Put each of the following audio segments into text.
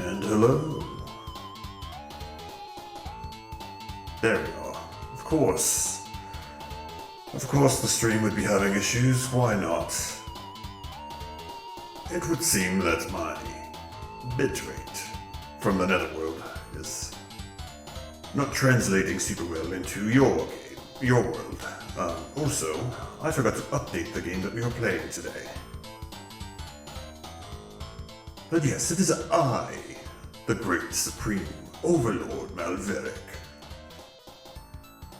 And hello. There we are. Of course. Of course the stream would be having issues. Why not? It would seem that my bitrate from the netherworld is not translating super well into your world. Also, I forgot to update the game that we are playing today. But yes, it is I, the great supreme overlord Malveric.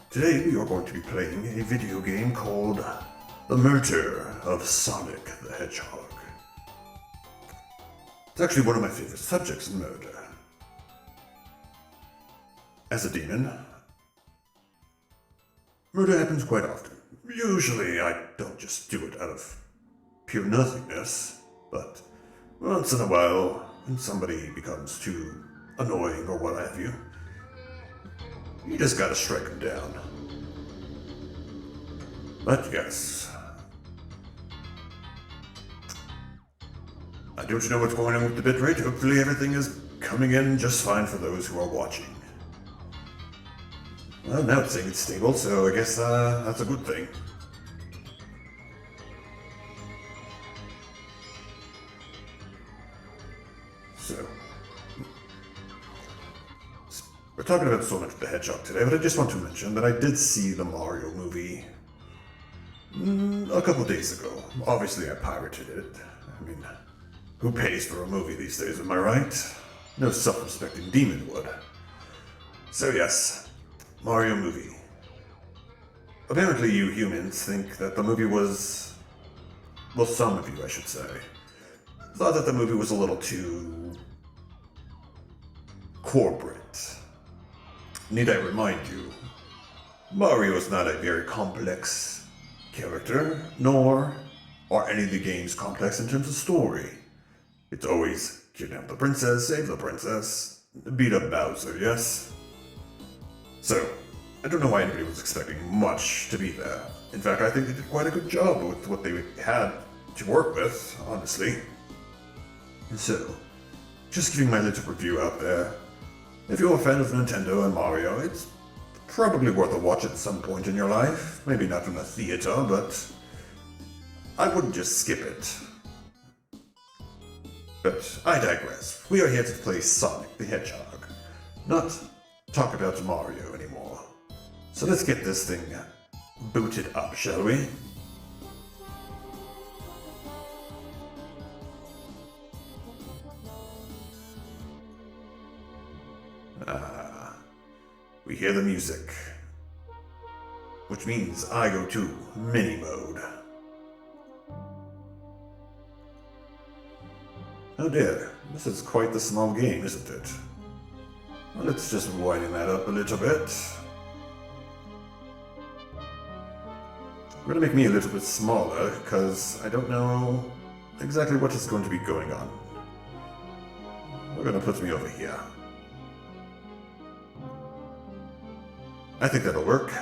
Today we are going to be playing a video game called The Murder of Sonic the Hedgehog. It's actually one of my favorite subjects, murder. As a demon, murder happens quite often. Usually I don't just do it out of pure nothingness, but once in a while, when somebody becomes too annoying or what have you, you just gotta strike them down. But yes, I don't know what's going on with the bitrate. Hopefully everything is coming in just fine for those who are watching. Well, now it's saying it's stable, so I guess that's a good thing. So, we're talking about Sonic the Hedgehog today, but I just want to mention that I did see the Mario movie a couple days ago. Obviously I pirated it. I mean, who pays for a movie these days, am I right? No self-respecting demon would. So yes, Mario movie. Apparently you humans think that the movie was... well, some of you I should say, thought that the movie was a little too... corporate. Need I remind you, Mario is not a very complex character, nor are any of the games complex in terms of story. It's always kidnap the princess, save the princess, beat up Bowser, yes? So, I don't know why anybody was expecting much to be there. In fact, I think they did quite a good job with what they had to work with, honestly. And so, just giving my little review out there. If you're a fan of Nintendo and Mario, it's probably worth a watch at some point in your life. Maybe not in a theater, but I wouldn't just skip it. But I digress. We are here to play Sonic the Hedgehog, not talk about Mario anymore. So let's get this thing booted up, shall we? We hear the music, which means I go to mini mode. Oh dear, this is quite the small game, isn't it? Well, let's just widen that up a little bit. We're gonna make me a little bit smaller, because I don't know exactly what is going to be going on. We're gonna put me over here. I think that'll work.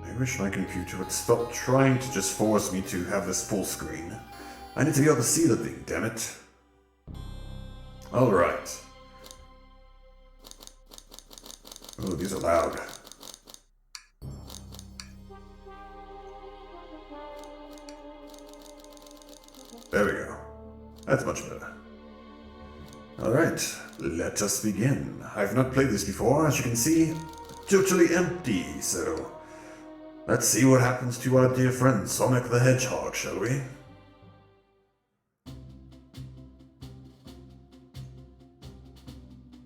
I wish my computer would stop trying to just force me to have this full screen. I need to be able to see the thing, damn it. Alright. Oh, these are loud. There we go. That's much better. Alright, let us begin. I've not played this before, as you can see, totally empty, so let's see what happens to our dear friend Sonic the Hedgehog, shall we?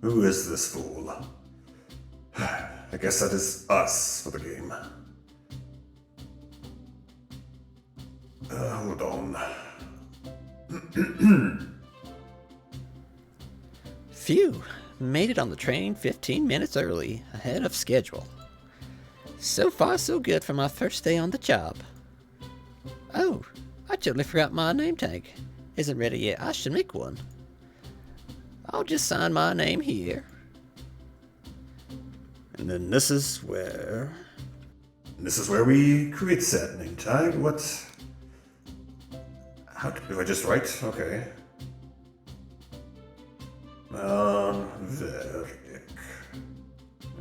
Who is this fool? I guess that is us for the game. Hold on. Phew, made it on the train 15 minutes early, ahead of schedule. So far so good for my first day on the job. Oh, I totally forgot my name tag. Isn't ready yet, I should make one. I'll just sign my name here. And then this is where... This is where we create said name tag. What? How do I just write? Okay. Veric.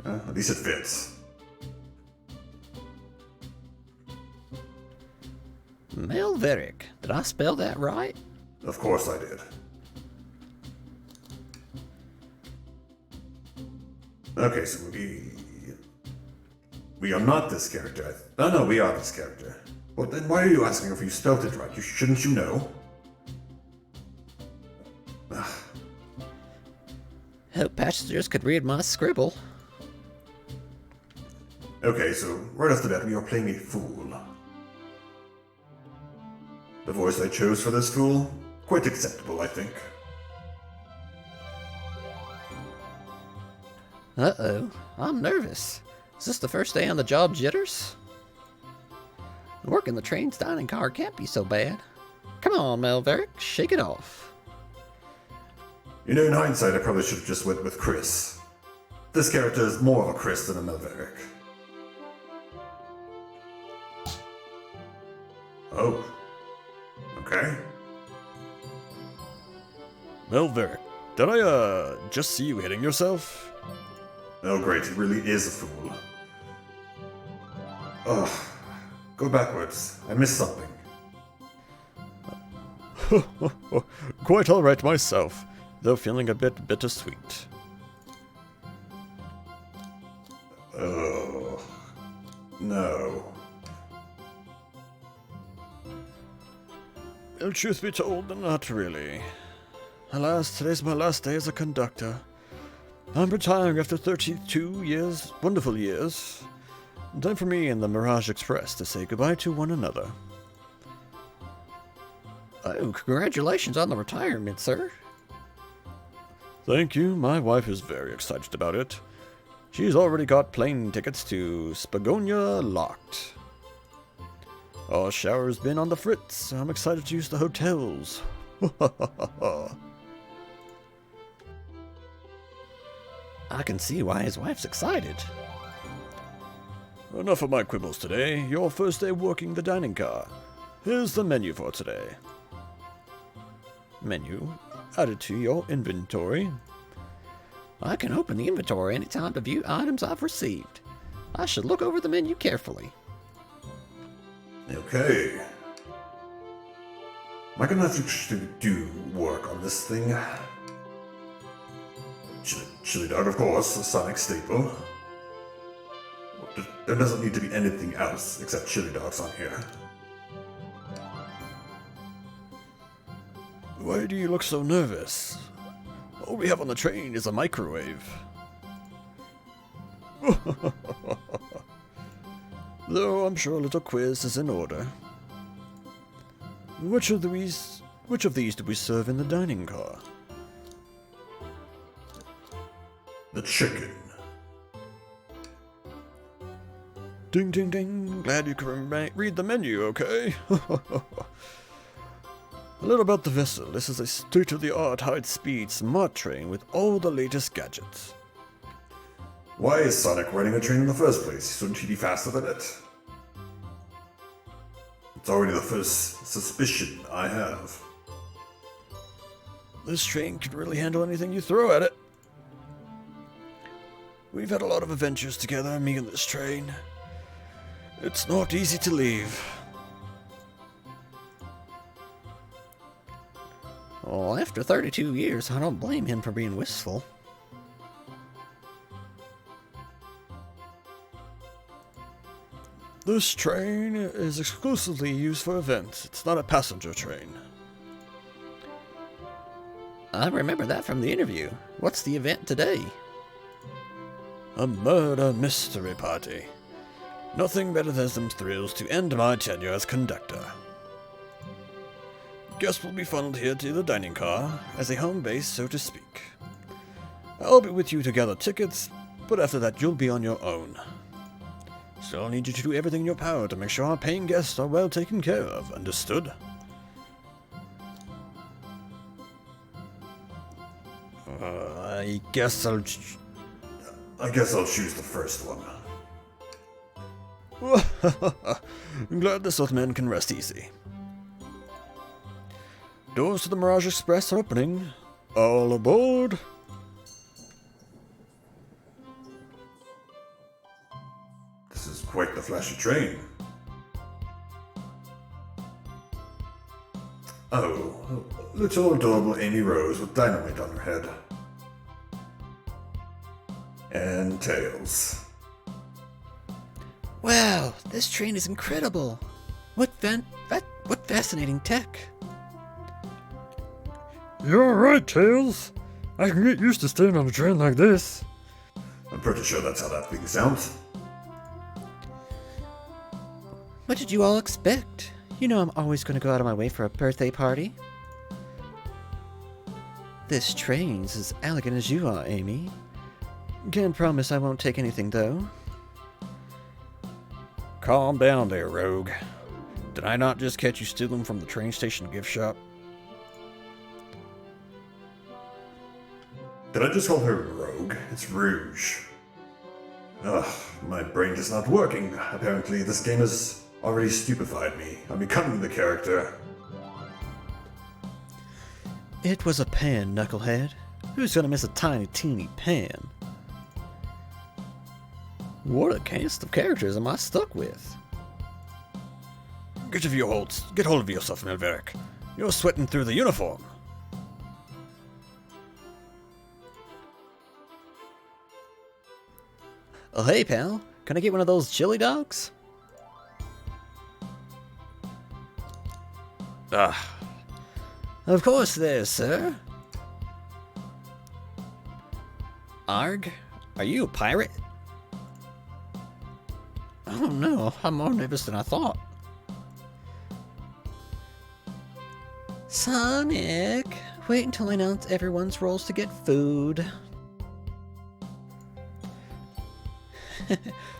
At least it fits. Melverick. Did I spell that right? Of course I did. Okay, so we are not this character. Oh no, we are this character. Well then why are you asking if you spelled it right? Shouldn't you know? Hope passengers could read my scribble. Okay, so right off the bat we are playing a fool. The voice I chose for this fool? Quite acceptable, I think. Uh-oh, I'm nervous. Is this the first day on the job jitters? Working the train's dining car can't be so bad. Come on, Melverick, shake it off. You know, in hindsight, I probably should have just went with Chris. This character is more of a Chris than a Melverick. Oh. Okay. Melverick, did I, just see you hitting yourself? Oh great, he really is a fool. Ugh. Go backwards. I missed something. Quite alright myself, though feeling a bit bittersweet. Oh. No. Well, truth be told, not really. Alas, today's my last day as a conductor. I'm retiring after 32 years, wonderful years. Time for me and the Mirage Express to say goodbye to one another. Oh, congratulations on the retirement, sir. Thank you, my wife is very excited about it. She's already got plane tickets to Spagonia locked. Our shower's been on the fritz. I'm excited to use the hotels. I can see why his wife's excited. Enough of my quibbles today. Your first day working the dining car. Here's the menu for today. Menu added to your inventory. I can open the inventory anytime to view items I've received. I should look over the menu carefully. Okay. Am I gonna have to do work on this thing? Chili dog, of course, a Sonic staple. There doesn't need to be anything else except chili dogs on here. Why do you look so nervous? All we have on the train is a microwave. Though I'm sure a little quiz is in order. Which of these do we serve in the dining car? The chicken. Ding ding ding, glad you can read the menu, okay? A little about the vessel. This is a state-of-the-art high-speed smart train with all the latest gadgets. Why is Sonic running a train in the first place? Shouldn't he be faster than it? It's already the first suspicion I have. This train can really handle anything you throw at it. We've had a lot of adventures together, me and this train. It's not easy to leave. Well, after 32 years, I don't blame him for being wistful. This train is exclusively used for events. It's not a passenger train. I remember that from the interview. What's the event today? A murder mystery party. Nothing better than some thrills to end my tenure as conductor. Guests will be funneled here to the dining car, as a home base, so to speak. I'll be with you to gather tickets, but after that you'll be on your own. So I'll need you to do everything in your power to make sure our paying guests are well taken care of, understood? I guess I'll... I guess I'll choose the first one. I'm glad the Southman can rest easy. Doors to the Mirage Express are opening. All aboard! This is quite the flashy train. Oh, little adorable Amy Rose with dynamite on her head. And tails. Wow, this train is incredible. What fascinating tech. You're right, Tails. I can get used to staying on a train like this. I'm pretty sure that's how that thing sounds. What did you all expect? You know I'm always going to go out of my way for a birthday party. This train's as elegant as you are, Amy. Can't promise I won't take anything, though. Calm down there, Rogue. Did I not just catch you stealing from the train station gift shop? Did I just call her Rogue? It's Rouge. Ugh, my brain is not working. Apparently, this game has already stupefied me. I'm becoming the character. It was a pen, Knucklehead. Who's gonna miss a tiny, teeny pen? What a cast of characters am I stuck with? Get hold of yourself, Melverick. You're sweating through the uniform. Oh, hey, pal. Can I get one of those chili dogs? Ah, Of course there, sir. Arg? Are you a pirate? Oh no, I'm more nervous than I thought. Sonic, wait until I announce everyone's roles to get food.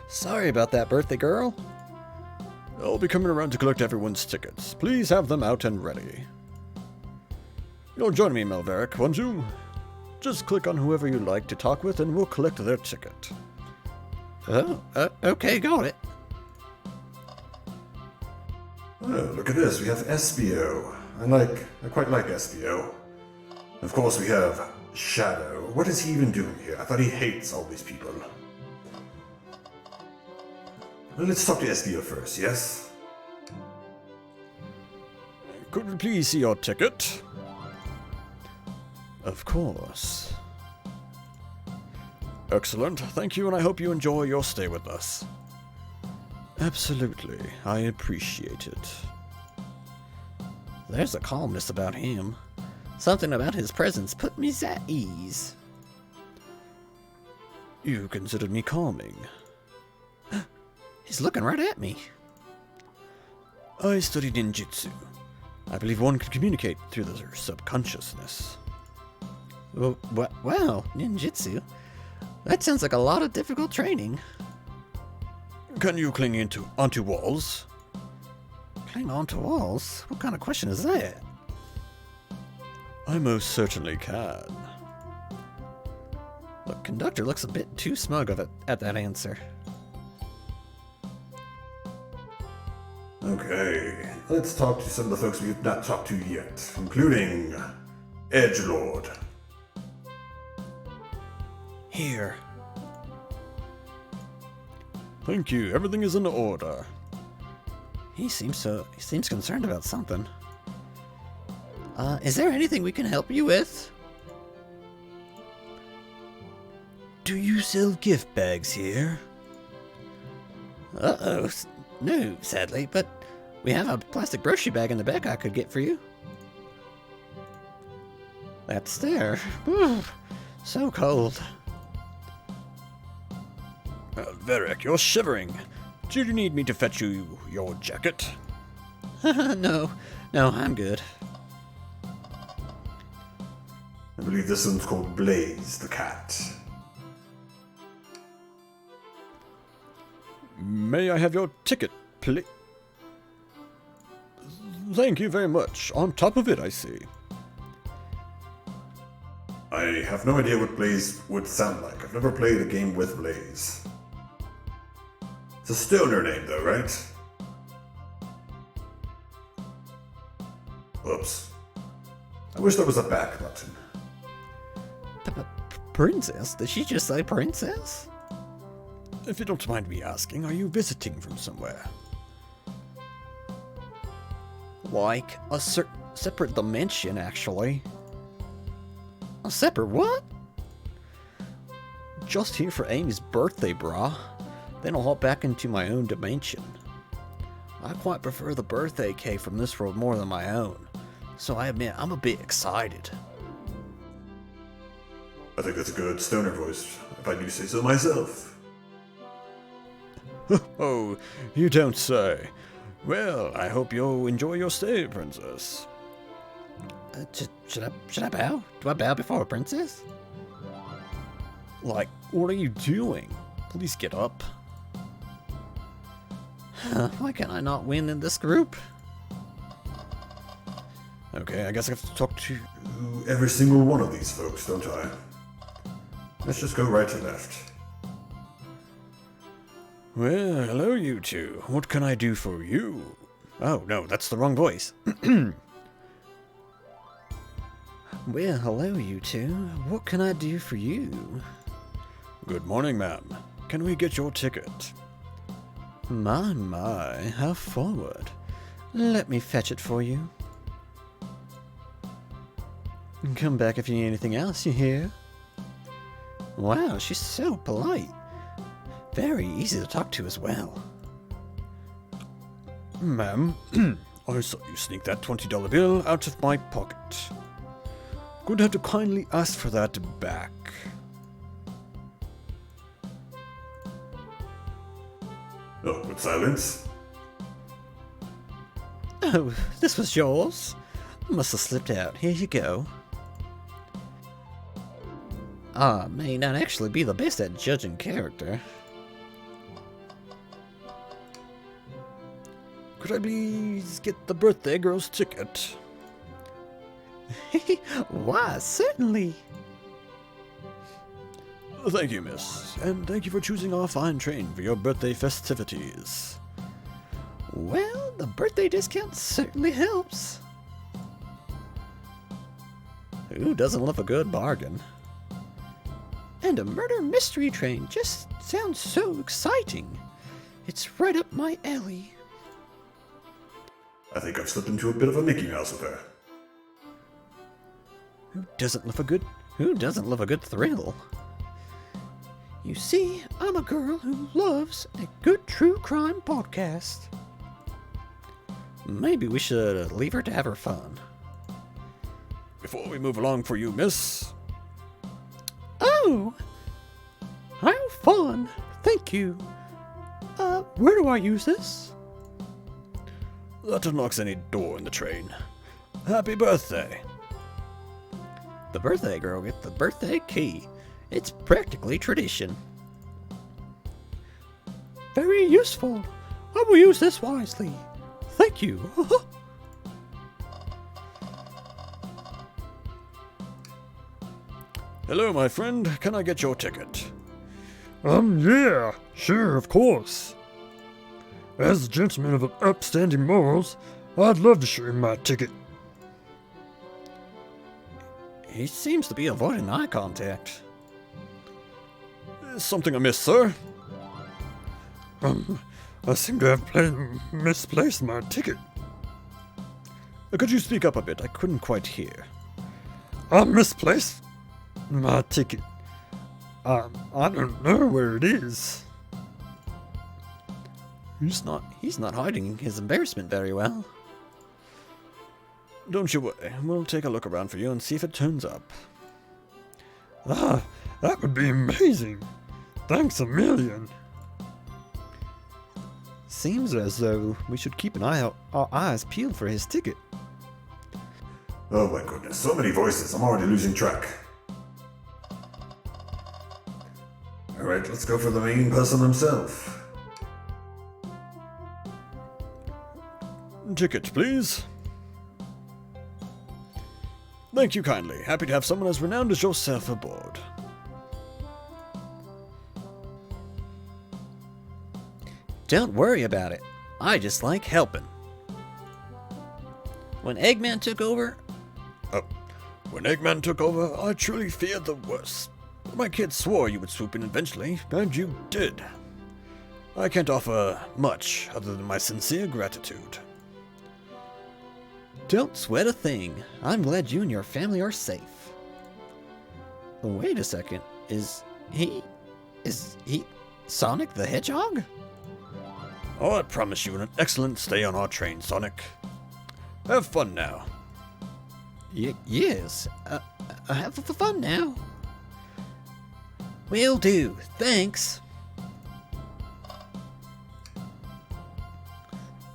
Sorry about that, birthday girl. I'll be coming around to collect everyone's tickets. Please have them out and ready. You'll join me, Melverick, won't you? Just click on whoever you like to talk with and we'll collect their ticket. Oh, okay, got it. Oh, look at this. We have Espio. I quite like Espio. Of course, we have Shadow. What is he even doing here? I thought he hates all these people. Well, let's talk to Espio first, yes? Could we please see your ticket? Of course. Excellent, thank you, and I hope you enjoy your stay with us. Absolutely, I appreciate it. There's a calmness about him. Something about his presence put me at ease. You considered me calming. He's looking right at me. I studied ninjutsu. I believe one can communicate through their subconsciousness. Wow, ninjutsu. That sounds like a lot of difficult training. Can you cling onto walls? Cling onto walls? What kind of question is that? I most certainly can. The conductor looks a bit too smug at that answer. Okay, let's talk to some of the folks we have not talked to yet, including Edgelord. Here. Thank you, everything is in order. He seems concerned about something. Is there anything we can help you with? Do you sell gift bags here? Uh-oh. No, sadly, but we have a plastic grocery bag in the back I could get for you. That's there. Whew, so cold. Varric, you're shivering. Do you need me to fetch you your jacket? No, I'm good. I believe this one's called Blaze the cat. May I have your ticket, please? Thank you very much. On top of it, I see. I have no idea what Blaze would sound like. I've never played a game with Blaze. It's a stoner name, though, right? Oops. I wish there was a back button. Princess? Did she just say princess? If you don't mind me asking, are you visiting from somewhere? Like a separate dimension, actually. A separate what? Just here for Amy's birthday, brah. Then I'll hop back into my own dimension. I quite prefer the birthday cake from this world more than my own, so I admit I'm a bit excited. I think that's a good stoner voice, if I do say so myself. Oh, you don't say. Well, I hope you'll enjoy your stay, Princess. Should I bow? Do I bow before a princess? Like, what are you doing? Please get up. Why can't I not win in this group? Okay, I guess I have to talk to... Every single one of these folks, don't I? Let's just go right to left. Well, hello, you two. What can I do for you? Oh, no, that's the wrong voice. Well, hello, you two. What can I do for you? Good morning, ma'am. Can we get your ticket? My, how forward. Let me fetch it for you. Come back if you need anything else, you hear? Wow, she's so polite. Very easy to talk to as well. Ma'am, I saw you sneak that $20 bill out of my pocket. Going to have to kindly ask for that back. Awkward silence. Oh, this was yours? Must have slipped out. Here you go. I may not actually be the best at judging character. Could I please get the birthday girl's ticket? Why, certainly. Thank you, miss. And thank you for choosing our fine train for your birthday festivities. Well, the birthday discount certainly helps. Who doesn't love a good bargain? And a murder mystery train just sounds so exciting. It's right up my alley. I think I've slipped into a bit of a Mickey Mouse with her. Who doesn't love a good thrill? You see, I'm a girl who loves a good true crime podcast. Maybe we should leave her to have her fun. Before we move along for you, miss, Oh! How fun! Thank you. Where do I use this? that unlocks any door in the train. Happy birthday. The birthday girl gets the birthday key. It's practically tradition. Very useful. I will use this wisely. Thank you. Hello, my friend. Can I get your ticket? Yeah, sure, of course. As a gentleman of upstanding morals, I'd love to show you my ticket. He seems to be avoiding eye contact. Is something amiss, sir? I seem to have misplaced my ticket. Could you speak up a bit? I couldn't quite hear. I misplaced my ticket. I don't know where it is. He's not hiding his embarrassment very well. Don't you worry. We'll take a look around for you and see if it turns up. Ah, that would be amazing. Thanks a million. Seems as though we should keep our eyes peeled for his ticket. Oh my goodness, so many voices, I'm already losing track. Alright, let's go for the main person himself. Ticket, please. Thank you kindly. Happy to have someone as renowned as yourself aboard. Don't worry about it. I just like helping. When Eggman took over, When Eggman took over, I truly feared the worst. My kids swore you would swoop in eventually, and you did. I can't offer much other than my sincere gratitude. don't sweat a thing. I'm glad you and your family are safe. Wait a second. Is he Sonic the Hedgehog? Oh, I promise you an excellent stay on our train, Sonic. Have fun now. Yes. Have fun now. Will do. Thanks.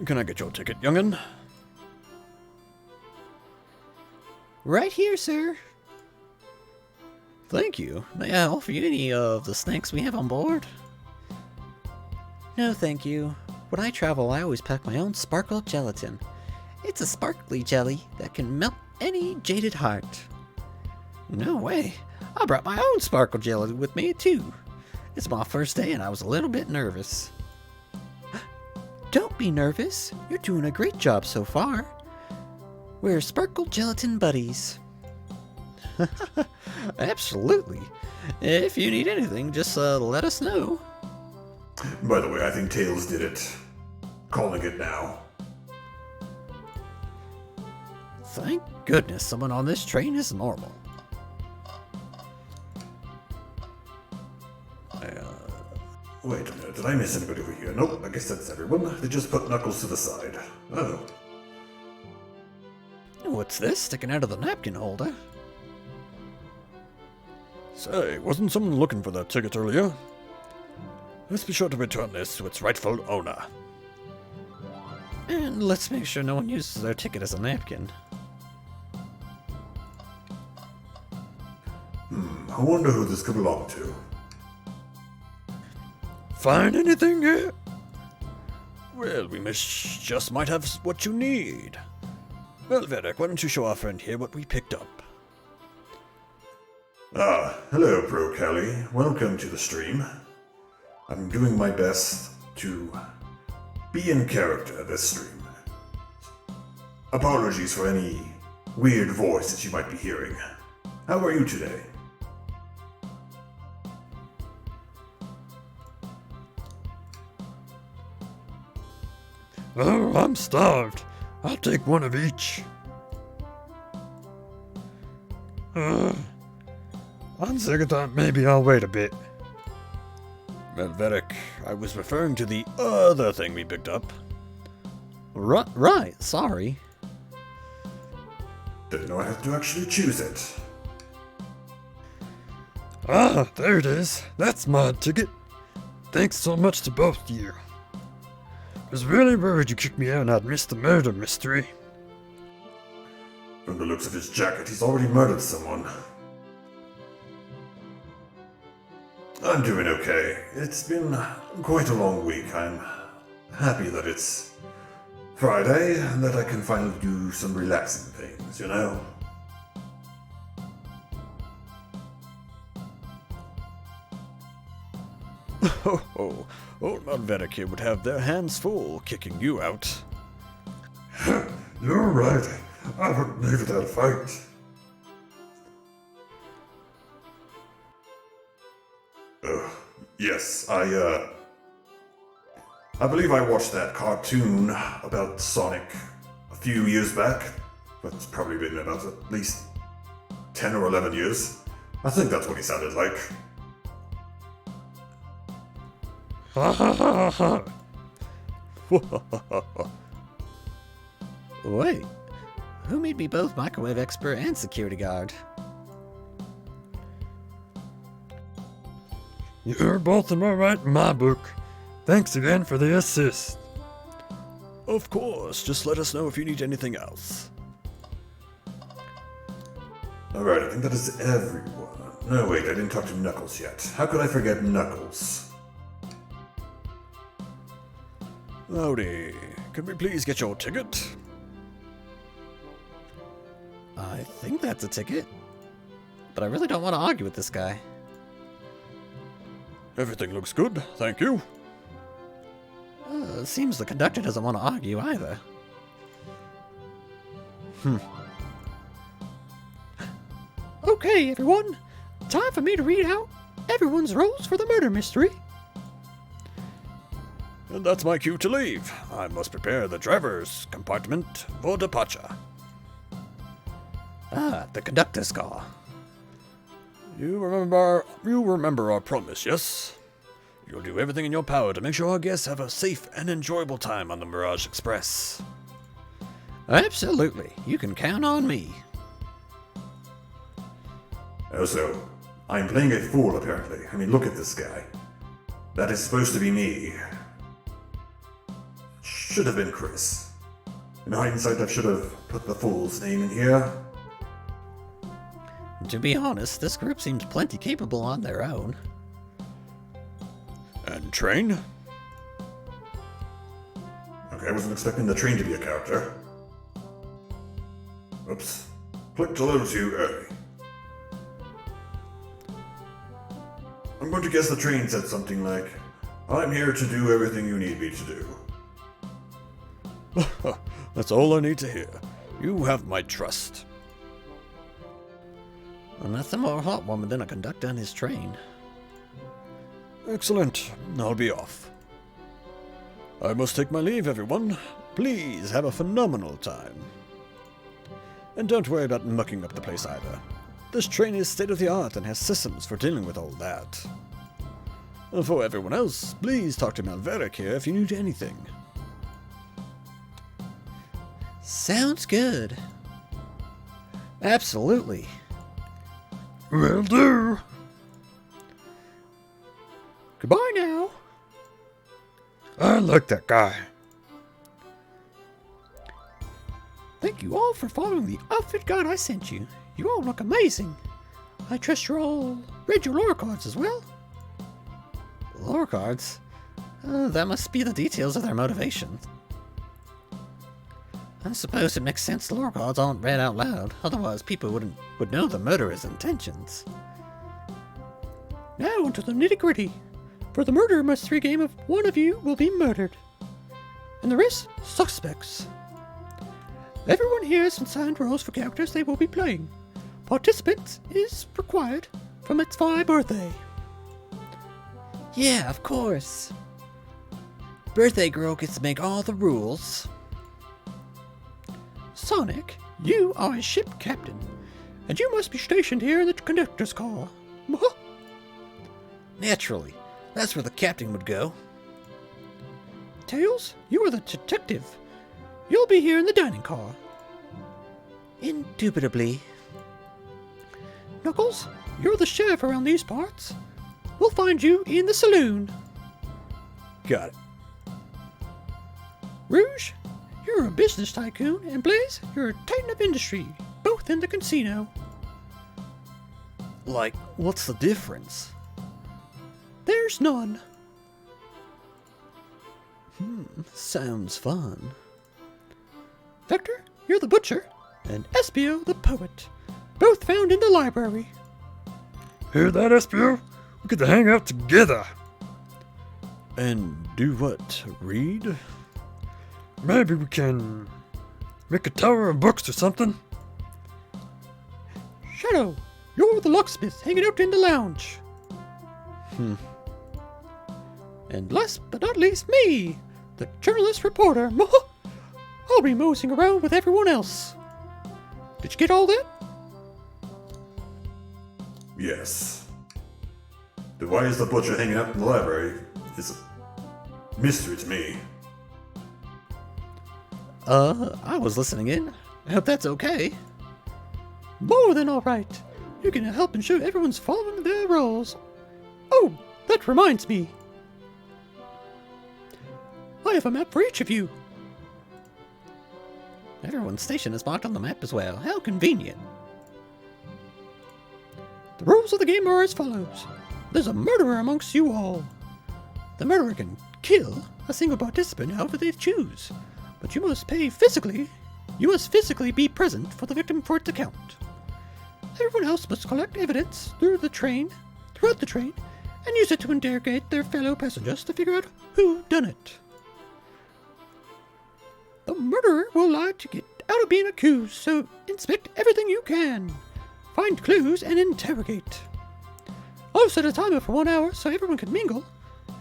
Can I get your ticket, young'un? Right here, sir. Thank you. May I offer you any of the snacks we have on board? No, thank you. When I travel, I always pack my own sparkle gelatin. It's a sparkly jelly that can melt any jaded heart. No way. I brought my own sparkle jelly with me, too. It's my first day and I was a little bit nervous. Don't be nervous. You're doing a great job so far. We're sparkle gelatin buddies. Absolutely. If you need anything, just let us know. By the way, I think Tails did it. Calling it now. Thank goodness someone on this train is normal. Wait a minute, did I miss anybody over here? Nope, I guess that's everyone. They just put Knuckles to the side. Oh. What's this sticking out of the napkin holder? Say, wasn't someone looking for that ticket earlier? Let's be sure to return this to its rightful owner. And let's make sure no one uses their ticket as a napkin. I wonder who this could belong to. Find anything yet? Well, we just might have what you need. Well, Varric, why don't you show our friend here what we picked up? Hello, Pro Kelly. Welcome to the stream. I'm doing my best to be in character this stream. Apologies for any weird voice that you might be hearing. How are you today? Oh, I'm starved. I'll take one of each. On second thought, maybe I'll wait a bit. Well, Varric, I was referring to the other thing we picked up. Right, sorry. Didn't know I had to actually choose it. Ah, there it is. That's my ticket. Thanks so much to both of you. I was really worried you kicked me out and I'd missed the murder mystery. From the looks of his jacket, he's already murdered someone. I'm doing okay. It's been quite a long week. I'm happy that it's Friday and that I can finally do some relaxing things, you know? Oh, old man Varric here would have their hands full kicking you out. You're right. I wouldn't leave without a fight. Yes, I believe I watched that cartoon about Sonic a few years back. That's probably been about at least 10 or 11 years. I think that's what he sounded like. Ha ha ha ha. Wait, who made me both microwave expert and security guard? You're both in my right in my book. Thanks again for the assist. Of course, just let us know if you need anything else. Alright, I think that is everyone. No, wait, I didn't talk to Knuckles yet. How could I forget Knuckles? Howdy. Can we please get your ticket? think that's a ticket. But I really don't want to argue with this guy. Everything looks good, thank you. Seems the conductor doesn't want to argue either. Okay, everyone. Time for me to read out everyone's roles for the murder mystery. And that's my cue to leave. I must prepare the driver's compartment for departure. Ah, the conductor's car. You remember our promise, yes? You'll do everything in your power to make sure our guests have a safe and enjoyable time on the Mirage Express. Absolutely. You can count on me. Also, I'm playing a fool apparently. I mean, look at this guy. That is supposed to be me. Should have been Chris. In hindsight, I should have put the fool's name in here. To be honest, this group seems plenty capable on their own. And Train? Okay, I wasn't expecting the train to be a character. Oops. Clicked a little too early. I'm going to guess the train said something like, I'm here to do everything you need me to do. That's all I need to hear. You have my trust. And that's a more hot woman than a conductor on his train. Excellent. I'll be off. I must take my leave, everyone. Please have a phenomenal time. And don't worry about mucking up the place either. This train is state-of-the-art and has systems for dealing with all that. And for everyone else, please talk to Malverick here if you need anything. Sounds good. Absolutely. Will do. Goodbye now. I like that guy. Thank you all for following the outfit guide I sent you. You all look amazing. I trust you all read your lore cards as well. Lore cards? That must be the details of their motivation. I suppose it makes sense the lore cards aren't read out loud, otherwise people would know the murderer's intentions. Now onto the nitty-gritty. For the murder mystery game of one of you will be murdered. And the rest, suspects. Everyone here has assigned roles for characters they will be playing. Participants is required from its 5th birthday. Yeah, of course. Birthday girl gets to make all the rules. Sonic, you are a ship captain, and you must be stationed here in the conductor's car. Naturally, that's where the captain would go. Tails, you are the detective. You'll be here in the dining car. Indubitably. Knuckles, you're the sheriff around these parts. We'll find you in the saloon. Got it. Rouge, you're a business tycoon, and Blaze, you're a titan of industry, both in the casino. Like, what's the difference? There's none. Sounds fun. Vector, you're the butcher, and Espio, the poet, both found in the library. Hear that, Espio? We get to hang out together. And do what? Read? Maybe we can make a tower of books or something. Shadow, you're the locksmith hanging out in the lounge. And last but not least, me, the journalist reporter. I'll be moseying around with everyone else. Did you get all that? Yes. Then why is the butcher hanging out in the library? It's a mystery to me. I was listening in. I hope that's okay. More than all right. You can help ensure everyone's following their roles. Oh, that reminds me. I have a map for each of you. Everyone's station is marked on the map as well. How convenient. The rules of the game are as follows. There's a murderer amongst you all. The murderer can kill a single participant however they choose, but you must pay physically You must physically be present for the victim for it to count. Everyone else must collect evidence throughout the train, and use it to interrogate their fellow passengers to figure out who done it. The murderer will lie to get out of being accused, so inspect everything you can. Find clues and interrogate. I'll set a timer for 1 hour so everyone can mingle,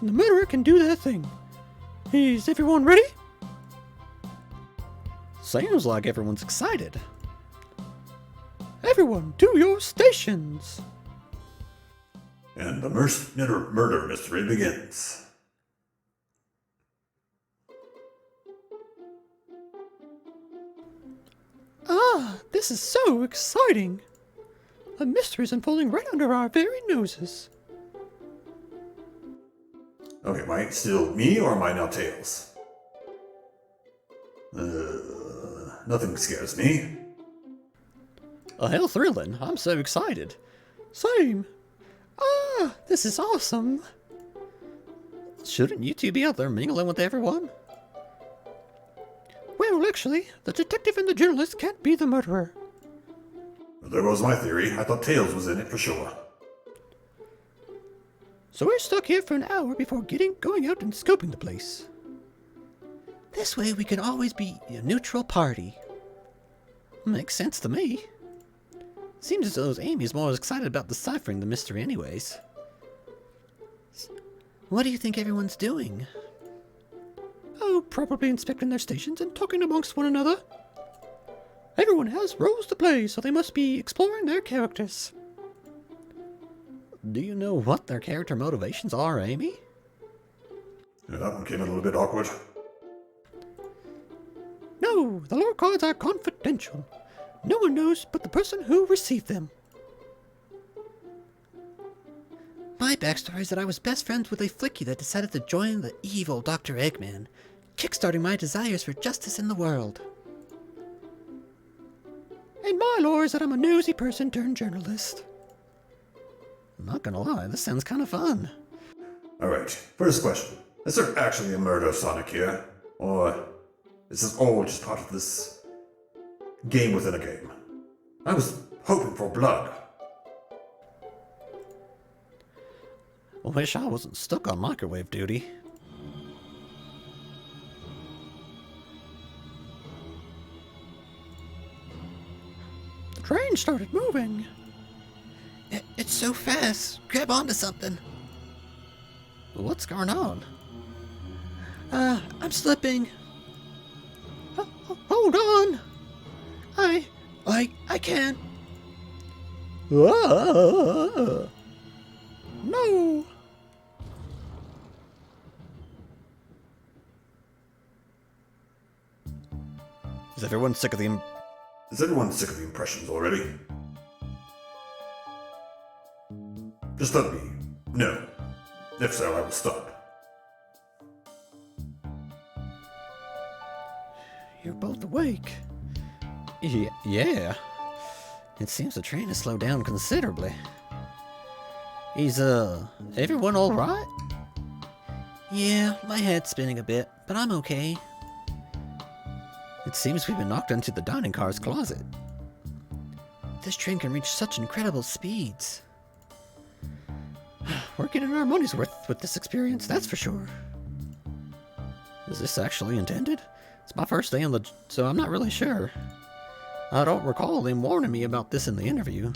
and the murderer can do their thing. Is everyone ready? Sounds like everyone's excited. Everyone, to your stations! And the murder mystery begins. Ah, this is so exciting! A mystery is unfolding right under our very noses. Okay, am I still me or am I now Tails? Nothing scares me. Hell thrilling. I'm so excited. Same. Ah, this is awesome. Shouldn't you two be out there mingling with everyone? Well, actually, the detective and the journalist can't be the murderer. Well, there goes my theory. I thought Tails was in it for sure. So we're stuck here for an hour before going out and scoping the place. This way we can always be a neutral party. Makes sense to me. Seems as though Amy's more excited about deciphering the mystery anyways. What do you think everyone's doing? Oh, probably inspecting their stations and talking amongst one another. Everyone has roles to play, so they must be exploring their characters. Do you know what their character motivations are, Amy? Yeah, that one came in a little bit awkward. No, the lore cards are confidential. No one knows but the person who received them. My backstory is that I was best friends with a flicky that decided to join the evil Dr. Eggman, kickstarting my desires for justice in the world. And my lore is that I'm a nosy person turned journalist. I'm not gonna lie, this sounds kind of fun. Alright, first question. Is there actually a murder of Sonic here? Or is this all just part of this game within a game? I was hoping for blood. I wish I wasn't stuck on microwave duty. The train started moving. It's so fast. Grab onto something. What's going on? I'm slipping. Hold on. I can't. No. Is everyone sick of the... Is everyone sick of the impressions already? Just let me know. If so, I will stop. You're both awake. Yeah. It seems the train has slowed down considerably. Is, everyone alright? Yeah, my head's spinning a bit, but I'm okay. It seems we've been knocked into the dining car's closet. This train can reach such incredible speeds. We're getting our money's worth with this experience, that's for sure. Is this actually intended? It's my first day on the... so I'm not really sure. I don't recall them warning me about this in the interview.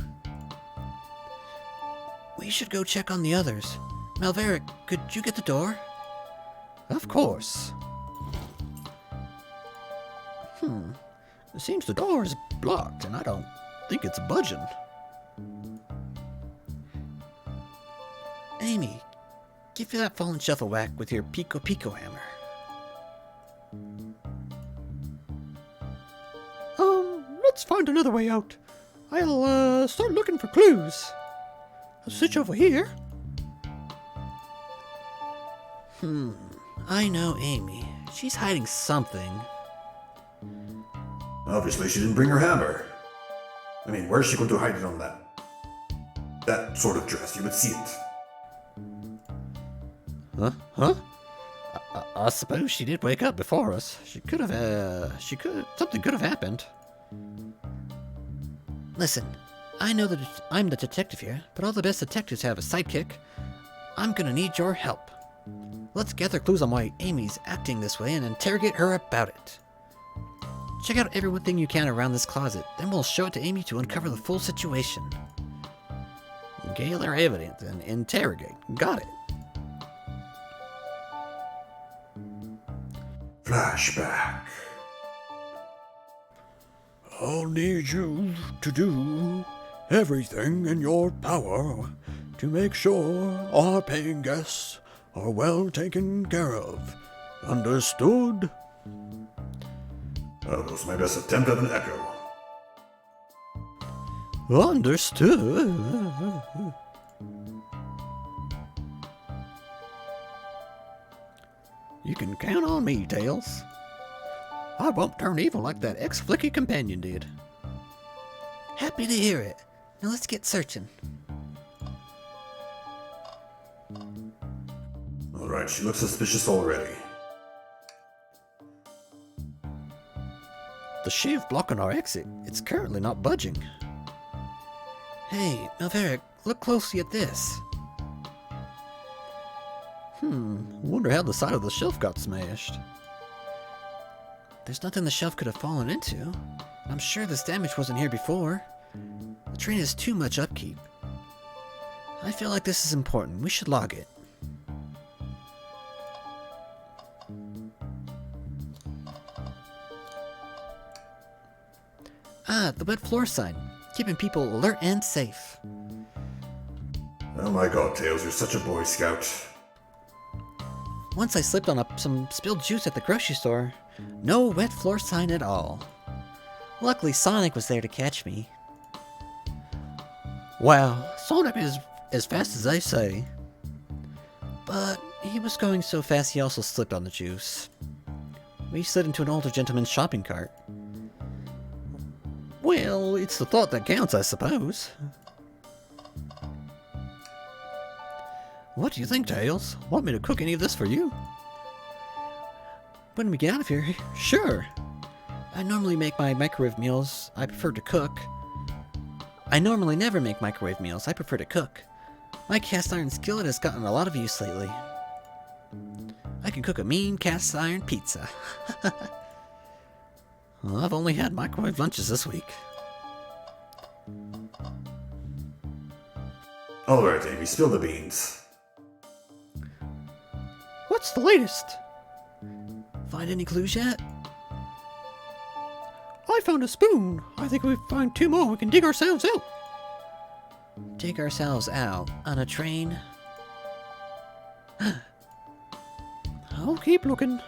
We should go check on the others. Malverick, could you get the door? Of course. It seems the door is blocked, and I don't think it's budging. Amy, give that fallen shelf a whack with your Pico Pico hammer. Let's find another way out. I'll, start looking for clues. I'll switch over here. I know Amy. She's hiding something. Obviously, she didn't bring her hammer. I mean, where's she going to hide it on that sort of dress? You would see it. Huh? I suppose she did wake up before us. Something could have happened. Listen, I know that I'm the detective here, but all the best detectives have a sidekick. I'm gonna need your help. Let's gather clues on why Amy's acting this way and interrogate her about it. Check out everything you can around this closet, then we'll show it to Amy to uncover the full situation. Gather evidence and interrogate. Got it. Flashback. I'll need you to do everything in your power to make sure our paying guests are well taken care of. Understood? That was my best attempt at an echo. Understood. You can count on me, Tails. I won't turn evil like that ex-flicky companion did. Happy to hear it. Now let's get searching. Alright, she looks suspicious already. The shiv blocking our exit. It's currently not budging. Hey, Melveric, look closely at this. Wonder how the side of the shelf got smashed. There's nothing the shelf could have fallen into. I'm sure this damage wasn't here before. The train has too much upkeep. I feel like this is important. We should log it. Ah, the wet floor sign. Keeping people alert and safe. Oh my god, Tails, you're such a Boy Scout. Once I slipped on some spilled juice at the grocery store. No wet floor sign at all. Luckily, Sonic was there to catch me. Wow, Sonic is as fast as they say. But he was going so fast he also slipped on the juice. We slid into an older gentleman's shopping cart. Well, it's the thought that counts, I suppose. What do you think, Tails? Want me to cook any of this for you? When we get out of here, sure. I normally make my microwave meals. I prefer to cook. I normally never make microwave meals. I prefer to cook. My cast iron skillet has gotten a lot of use lately. I can cook a mean cast iron pizza. Well, I've only had microwave lunches this week. Alright, Amy, spill the beans. What's the latest? Find any clues yet? I found a spoon. I think we've found 2 more. We can dig ourselves out. Dig ourselves out on a train? I'll keep looking.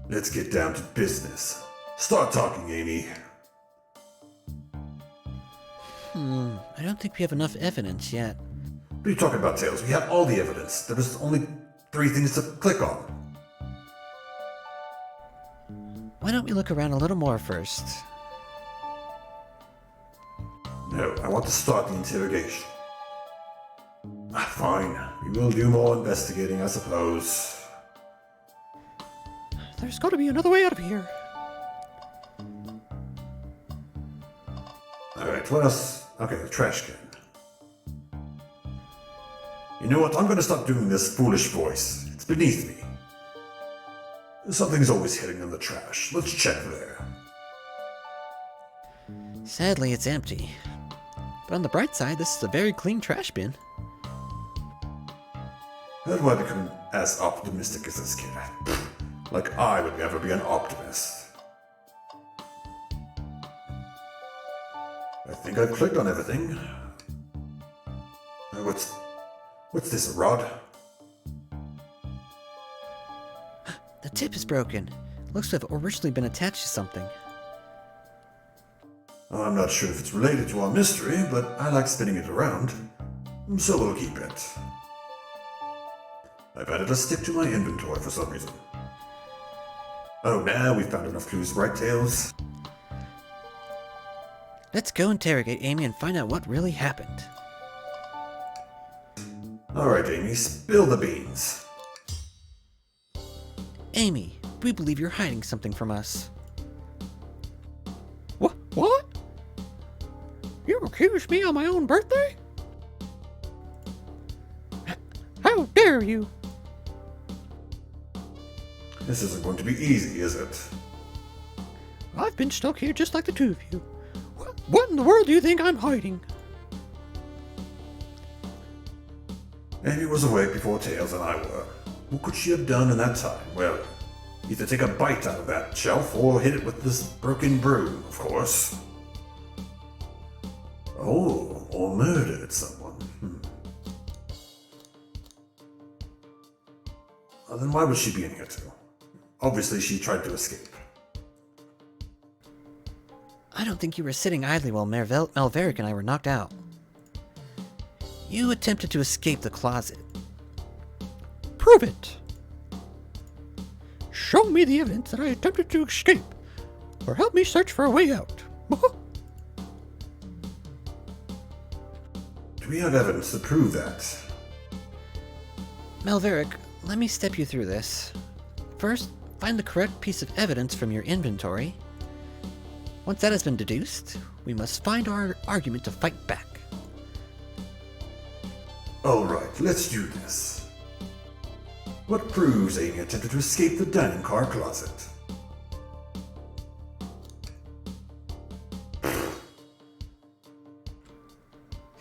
Let's get down to business. Start talking, Amy. I don't think we have enough evidence yet. What are you talking about, Tails? We have all the evidence. There was only 3 things to click on. Why don't we look around a little more first? No, I want to start the interrogation. Fine. We will do more investigating, I suppose. There's got to be another way out of here. Alright, what else? Okay, the trash can. You know what? I'm gonna stop doing this foolish voice. It's beneath me. Something's always hidden in the trash. Let's check there. Sadly, it's empty. But on the bright side, this is a very clean trash bin. How do I become as optimistic as this kid? Like I would ever be an optimist. I think I've clicked on everything. What's this, a rod? The tip is broken. Looks to have originally been attached to something. I'm not sure if it's related to our mystery, but I like spinning it around, so we'll keep it. I bet it'll stick to my inventory for some reason. Oh, now we've found enough clues, right, Tails? Let's go interrogate Amy and find out what really happened. Alright, Amy, spill the beans. Amy, we believe you're hiding something from us. What? You accused me on my own birthday? How dare you? This isn't going to be easy, is it? I've been stuck here just like the two of you. What in the world do you think I'm hiding? Amy was awake before Tails and I were. What could she have done in that time? Well, either take a bite out of that shelf or hit it with this broken broom, of course. Oh, or murdered someone. Well, then why would she be in here too? Obviously she tried to escape. I don't think you were sitting idly while Malverick and I were knocked out. You attempted to escape the closet. Prove it. Show me the evidence that I attempted to escape, or help me search for a way out. Do we have evidence to prove that? Malverick, let me step you through this. First, find the correct piece of evidence from your inventory. Once that has been deduced, we must find our argument to fight back. Alright, let's do this. What proves Amy attempted to escape the dining car closet?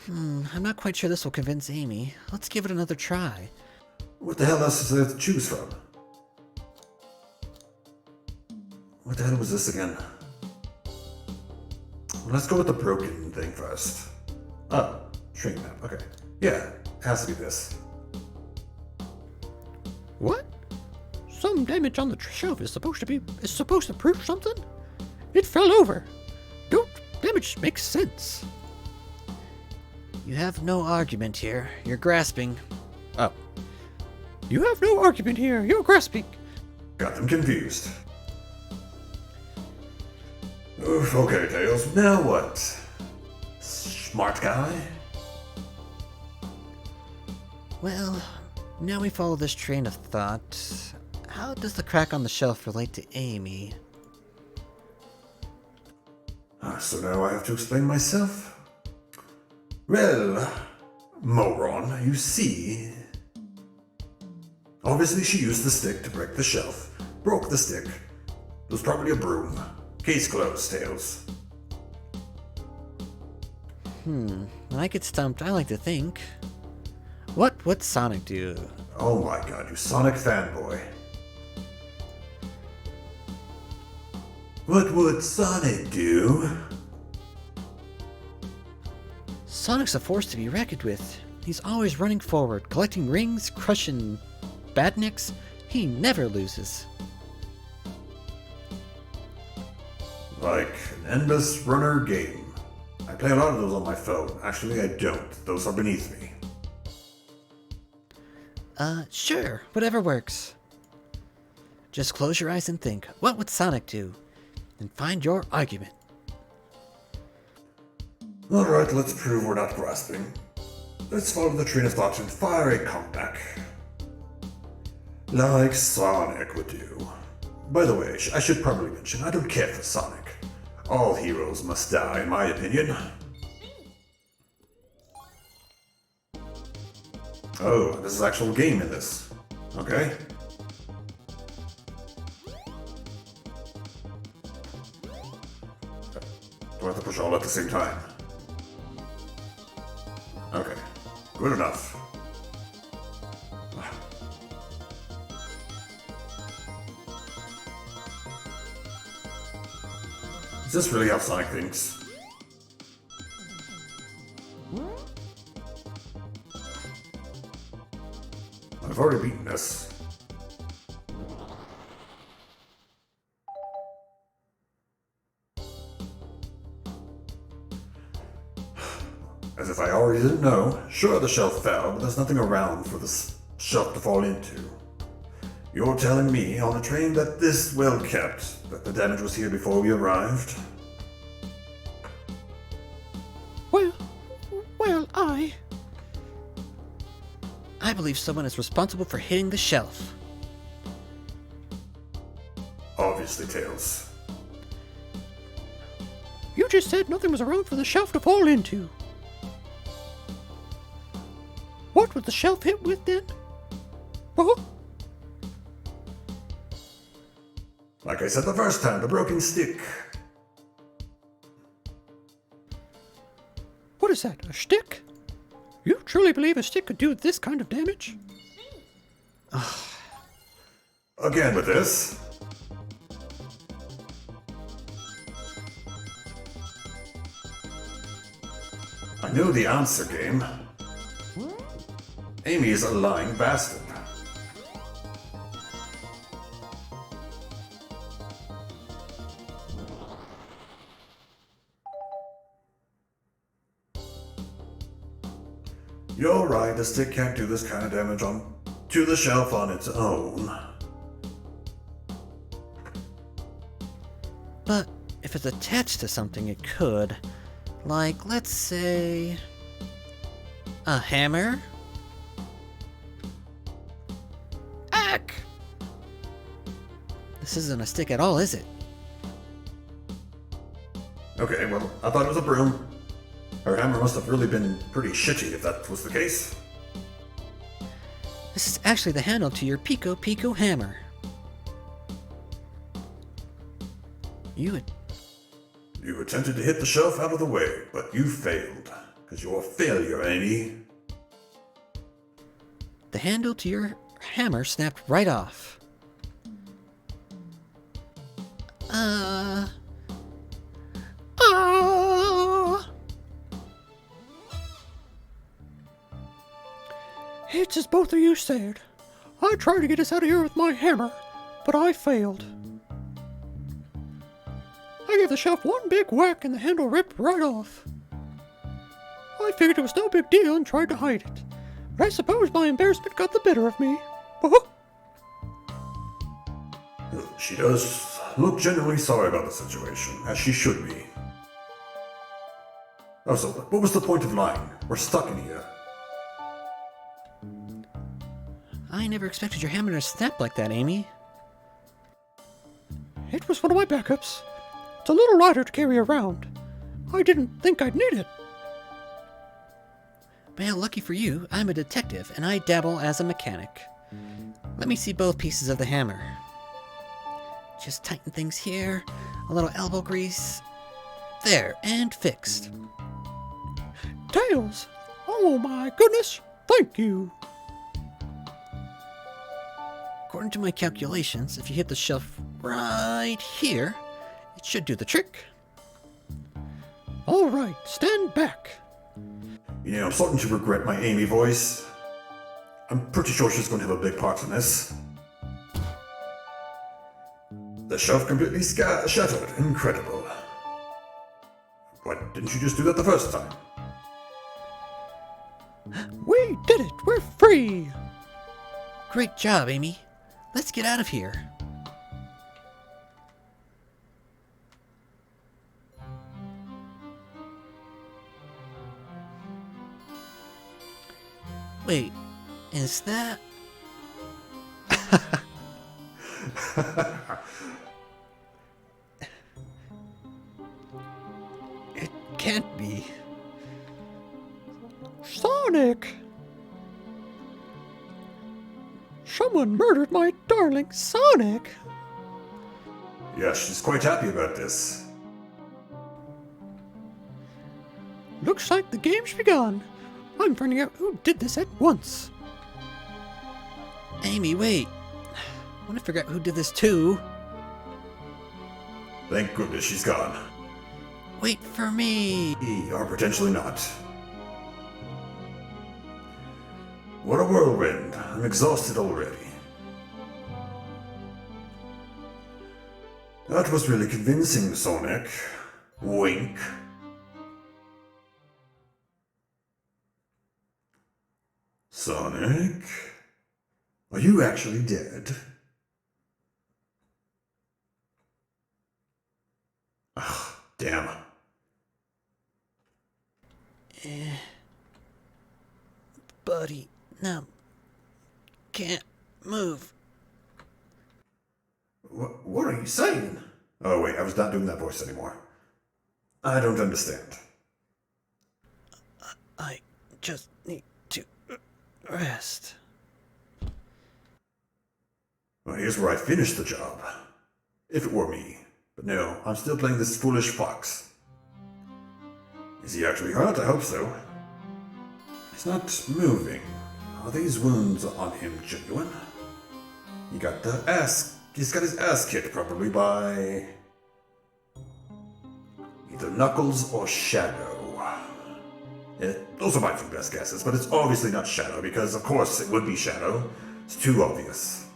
I'm not quite sure this will convince Amy. Let's give it another try. What the hell else is there to choose from? What the hell was this again? Well, let's go with the broken thing first. Oh, shrink map, okay. Yeah, has to be this. What? Some damage on the shelf is supposed to prove something? It fell over. Don't damage makes sense. You have no argument here. You're grasping. Oh. You have no argument here. You're grasping. Got them confused. Oof, okay, Tails. Now what? Smart guy? Well, now we follow this train of thought. How does the crack on the shelf relate to Amy? So now I have to explain myself? Well, moron, you see. Obviously she used the stick to break the shelf. Broke the stick. It was probably a broom. Case closed, Tails. When I get stumped, I like to think. What would Sonic do? Oh my god, you Sonic fanboy. What would Sonic do? Sonic's a force to be reckoned with. He's always running forward, collecting rings, crushing badniks. He never loses. Like an endless runner game. I play a lot of those on my phone. Actually, I don't. Those are beneath me. Sure, whatever works. Just close your eyes and think, what would Sonic do? And find your argument. Alright, let's prove we're not grasping. Let's follow the train of thought and fire a comeback. Like Sonic would do. By the way, I should probably mention, I don't care for Sonic. All heroes must die, in my opinion. Oh, this is actual game in this. Okay. Do I have to push all at the same time? Okay. Good enough. Is this really how Sonic thinks? I've already beaten this. As if I already didn't know. Sure, the shelf fell, but there's nothing around for the shelf to fall into. You're telling me on the train that this well kept, that the damage was here before we arrived? Well, I believe someone is responsible for hitting the shelf. Obviously, Tails. You just said nothing was around for the shelf to fall into. What was the shelf hit with then? Oh, Like I said the first time, the broken stick. what is that? A stick? You truly believe a stick could do this kind of damage? Again with this. I knew the answer, game. Amy is a lying bastard. You're right, the stick can't do this kind of damage to the shelf on its own. But if it's attached to something, it could. Like, let's say, a hammer? Ack! This isn't a stick at all, is it? Okay, well, I thought it was a broom. Her hammer must have really been pretty shitty if that was the case. This is actually the handle to your Pico Pico hammer. You attempted to hit the shelf out of the way, but you failed. Because you're a failure, Amy. The handle to your hammer snapped right off. It's as both of you said. I tried to get us out of here with my hammer, but I failed. I gave the shelf one big whack and the handle ripped right off. I figured it was no big deal and tried to hide it, but I suppose my embarrassment got the better of me. Oh, She does look genuinely sorry about the situation, as she should be. Oh, so what was the point of lying? We're stuck in here. I never expected your hammer to snap like that, Amy. it was one of my backups. It's a little lighter to carry around. I didn't think I'd need it. Well, lucky for you, I'm a detective and I dabble as a mechanic. Let me see both pieces of the hammer. Just tighten things here, a little elbow grease. There, and fixed. Tails! Oh my goodness! Thank you! According to my calculations, if you hit the shelf right here, it should do the trick. All right, stand back. You know, I'm starting to regret my Amy voice. I'm pretty sure she's going to have a big part in this. The shelf completely shattered. Incredible. Why didn't you just do that the first time? We did it! We're free! Great job, Amy. Let's get out of here. Wait, is that... It can't be. Sonic! Someone murdered my darling Sonic! Yes, she's quite happy about this. Looks like the game's begun. I'm finding out who did this at once. Amy, wait. I want to figure out who did this too. Thank goodness she's gone. Wait for me. Or potentially not. What a whirlwind. I'm exhausted already. That was really convincing, Sonic. Wink. Sonic? Are you actually dead? Ugh, damn. Buddy, now, can't move. What are you saying? Oh, wait, I was not doing that voice anymore. I don't understand. I just need to rest. Well, here's where I finish the job. If it were me. But no, I'm still playing this foolish fox. Is he actually hurt? I hope so. He's not moving. Are these wounds on him genuine? He's got his ass kicked probably by either Knuckles or Shadow. Those are my two best guesses, but it's obviously not Shadow because of course it would be Shadow. It's too obvious.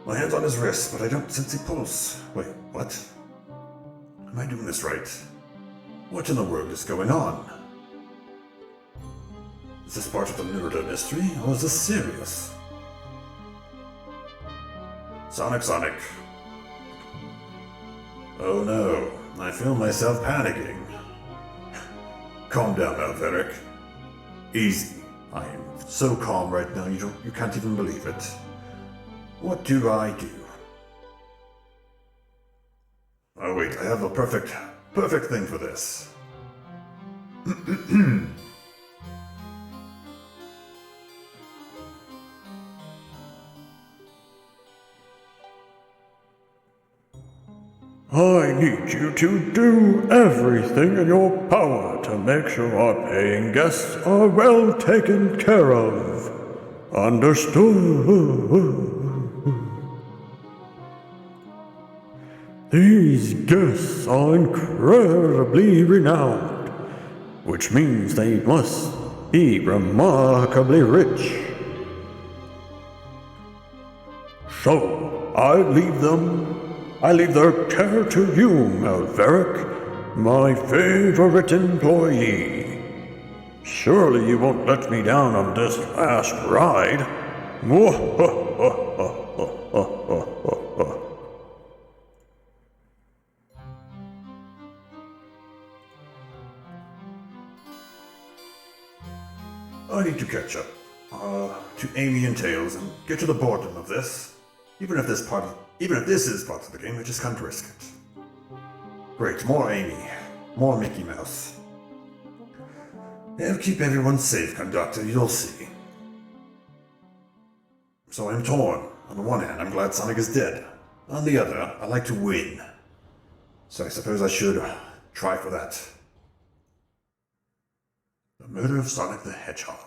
My hand's on his wrist, but I don't sense a pulse. Wait, what? Am I doing this right? What in the world is going on? Is this part of the murder mystery, or is this serious? Sonic. Oh no, I feel myself panicking. Calm down, Malverick. Easy. I am so calm right now, you can't even believe it. What do I do? Oh wait, I have a perfect thing for this. I need you to do everything in your power to make sure our paying guests are well taken care of. Understood? These guests are incredibly renowned, which means they must be remarkably rich. So, I leave their care to you, Malverick, my favorite employee. Surely you won't let me down on this last ride. I need to catch up to Amy and Tails and get to the bottom of this. Even if this is part of the game, I just can't risk it. Great, more Amy, more Mickey Mouse. And keep everyone safe, Conductor, you'll see. So I'm torn. On the one hand, I'm glad Sonic is dead. On the other, I like to win. So I suppose I should try for that. The murder of Sonic the Hedgehog.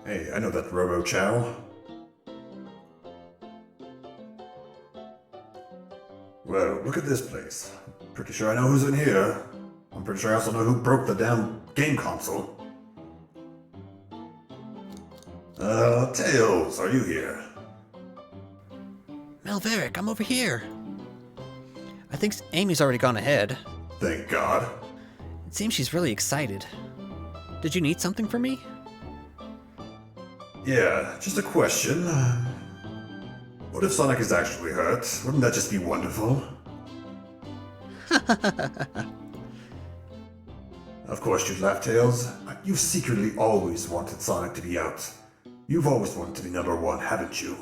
Hey, I know that Robo Chow. Well, look at this place. Pretty sure I know who's in here. I'm pretty sure I also know who broke the damn game console. Tails, are you here? Malverick, I'm over here. I think Amy's already gone ahead. Thank God. It seems she's really excited. Did you need something from me? Yeah, just a question. What if Sonic is actually hurt? Wouldn't that just be wonderful? Of course you'd laugh, Tails. You've secretly always wanted Sonic to be out. You've always wanted to be number one, haven't you?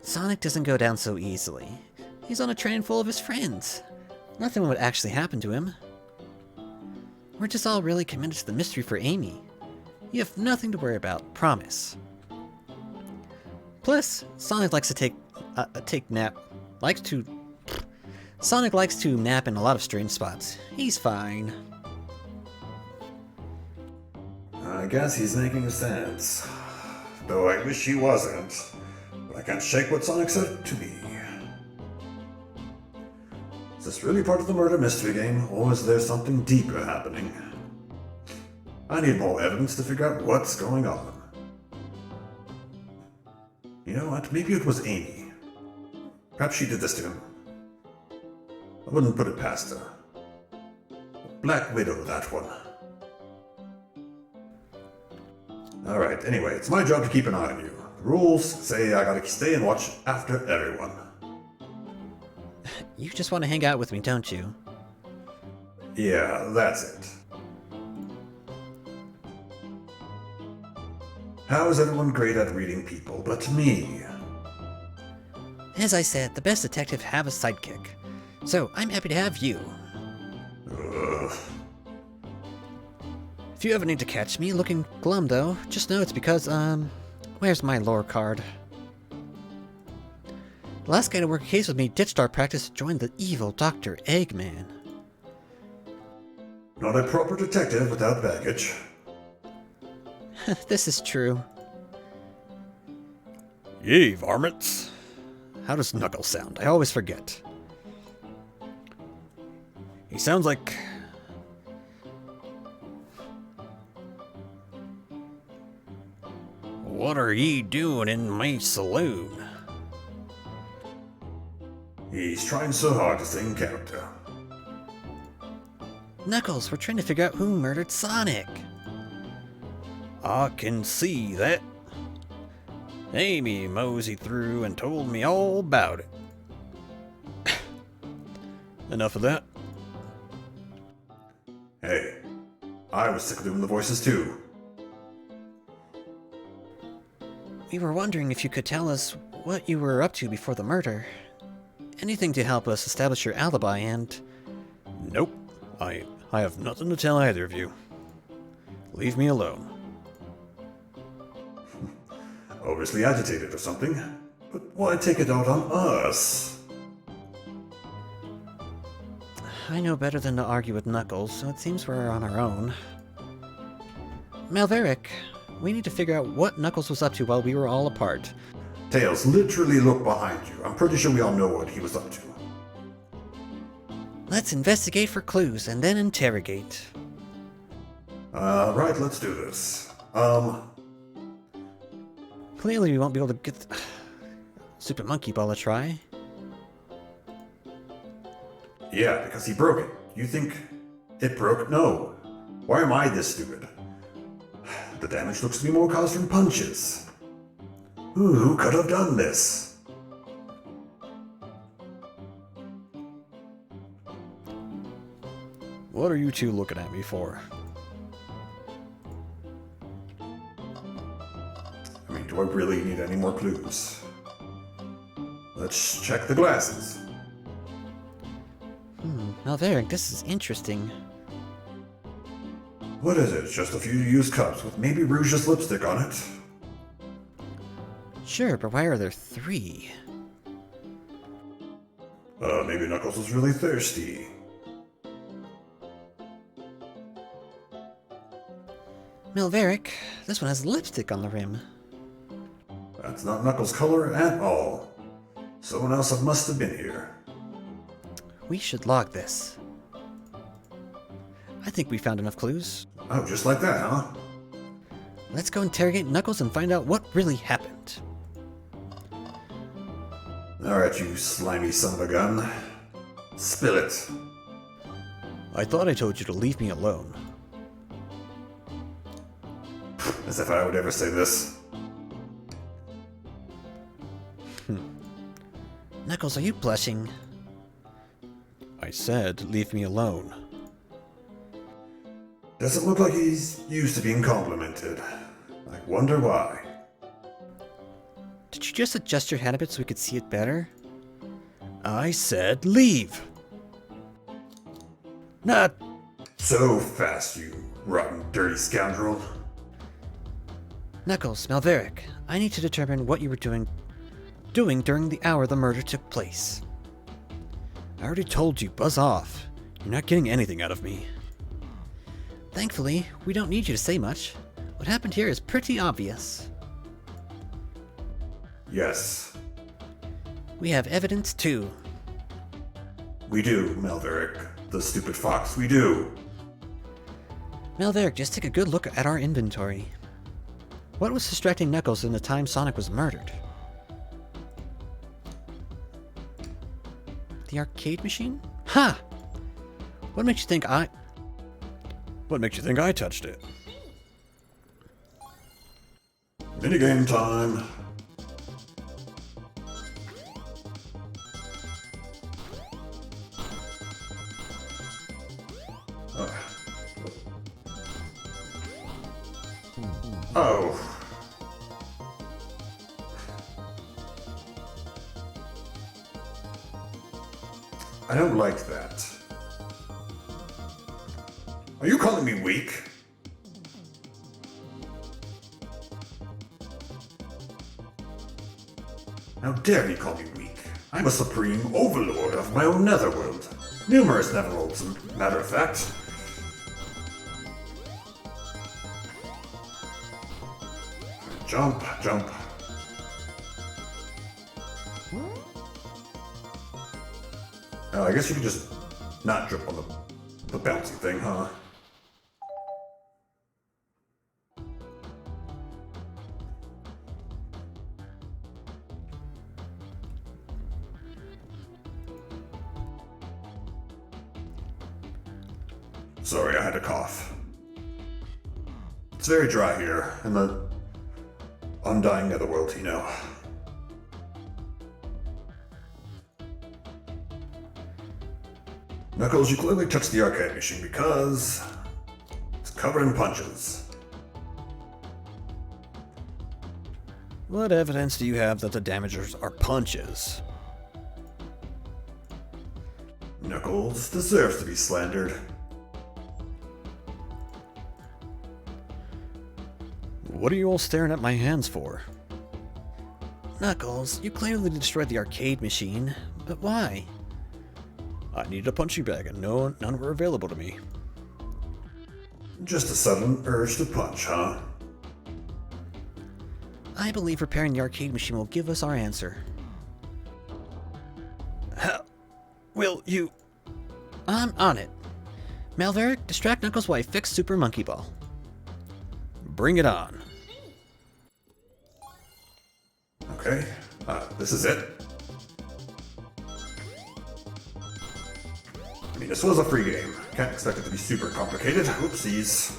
Sonic doesn't go down so easily. He's on a train full of his friends. Nothing would actually happen to him. We're just all really committed to the mystery for Amy. You have nothing to worry about, promise. Plus, Sonic likes to Sonic likes to nap in a lot of strange spots. He's fine. I guess he's making sense. Though I wish he wasn't. But I can't shake what Sonic said to me. Is this really part of the murder mystery game, or is there something deeper happening? I need more evidence to figure out what's going on. You know what? Maybe it was Amy. Perhaps she did this to him. I wouldn't put it past her. Black Widow, that one. Alright, anyway, it's my job to keep an eye on you. The rules say I gotta stay and watch after everyone. You just want to hang out with me, don't you? Yeah, that's it. How is everyone great at reading people but me? As I said, the best detective have a sidekick. So I'm happy to have you. Ugh. If you ever need to catch me looking glum though, just know it's because, where's my lore card? The last guy to work a case with me ditched our practice to join the evil Dr. Eggman. Not a proper detective without baggage. This is true. Yay, varmints. How does Knuckles sound? I always forget. He sounds like... What are ye doing in my saloon? He's trying so hard to stay in character. Knuckles, we're trying to figure out who murdered Sonic. I can see that. Amy moseyed through and told me all about it. Enough of that. Hey, I was sick of doing the voices too. We were wondering if you could tell us what you were up to before the murder. Anything to help us establish your alibi and... Nope. I have nothing to tell either of you. Leave me alone. Obviously agitated or something. But why take it out on us? I know better than to argue with Knuckles, so it seems we're on our own. Malverick, we need to figure out what Knuckles was up to while we were all apart. Tails, literally look behind you. I'm pretty sure we all know what he was up to. Let's investigate for clues and then interrogate. Right, let's do this. Clearly we won't be able to get Super Monkey Ball a try. Yeah, because he broke it. You think it broke? No. Why am I this stupid? The damage looks to be more caused from punches. Who could have done this? What are you two looking at me for? I mean, do I really need any more clues? Let's check the glasses. Malverick, this is interesting. What is it? Just a few used cups with maybe Rouge's lipstick on it? Sure, but why are there 3? Maybe Knuckles was really thirsty. Malverick, this one has lipstick on the rim. That's not Knuckles' color at all. Someone else must have been here. We should log this. I think we found enough clues. Oh, just like that, huh? Let's go interrogate Knuckles and find out what really happened. Alright, you slimy son of a gun. Spill it. I thought I told you to leave me alone. As if I would ever say this. Knuckles, are you blushing? I said, leave me alone. Doesn't look like he's used to being complimented. I wonder why. Did you just adjust your hat a bit so we could see it better? I said, leave! Not... So fast, you rotten, dirty scoundrel. Knuckles, Malverick, I need to determine what you were doing during the hour the murder took place. I already told you, buzz off. You're not getting anything out of me. Thankfully, we don't need you to say much. What happened here is pretty obvious. Yes, We have evidence too. we do, Malverick. The stupid fox, we do. Malverick, just take a good look at our inventory. What was distracting Knuckles in the time Sonic was murdered? The arcade machine? Ha! What makes you think I... What makes you think I touched it? Minigame time. I don't like that. Are you calling me weak? How dare you call me weak? I'm a supreme overlord of my own netherworld. Numerous netherworlds, as a matter of fact. Jump, jump. Oh, I guess you could just not jump on the bouncy thing, huh? Sorry, I had to cough. It's very dry here in the undying netherworld, you know. Knuckles, you clearly touched the arcade machine because it's covered in punches. What evidence do you have that the damagers are punches? Knuckles deserves to be slandered. What are you all staring at my hands for? Knuckles, you clearly destroyed the arcade machine, but why? I needed a punching bag and none were available to me. Just a sudden urge to punch, huh? I believe repairing the arcade machine will give us our answer. How will you? I'm on it. Malverick, distract Knuckles while I fix Super Monkey Ball. Bring it on. Okay, this is it. I mean, this was a free game. Can't expect it to be super complicated. Oopsies.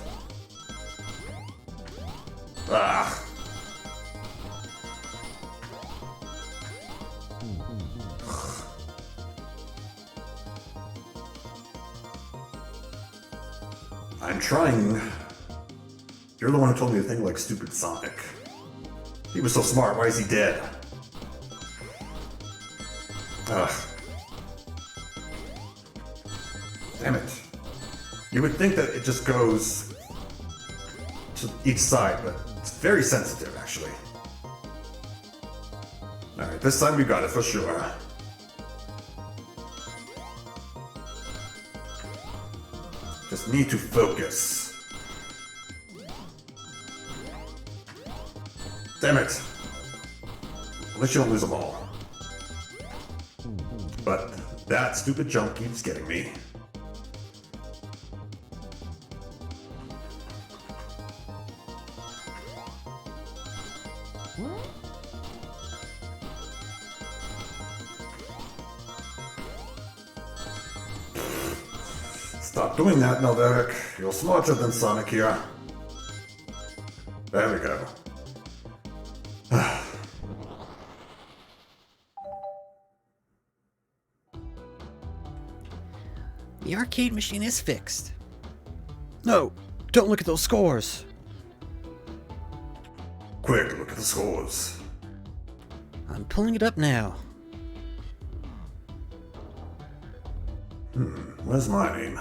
Ah. I'm trying. You're the one who told me to think like stupid Sonic. He was so smart, why is he dead? Ugh. Damn it. You would think that it just goes to each side, but it's very sensitive, actually. Alright, this time we got it for sure. Just need to focus. Damn it. At least you don't lose them all. But that stupid jump keeps getting me. Stop doing that, Malverick. You're smarter than Sonic here. There we go. The arcade machine is fixed. No, don't look at those scores. Quick, look at the scores. I'm pulling it up now. Where's my name?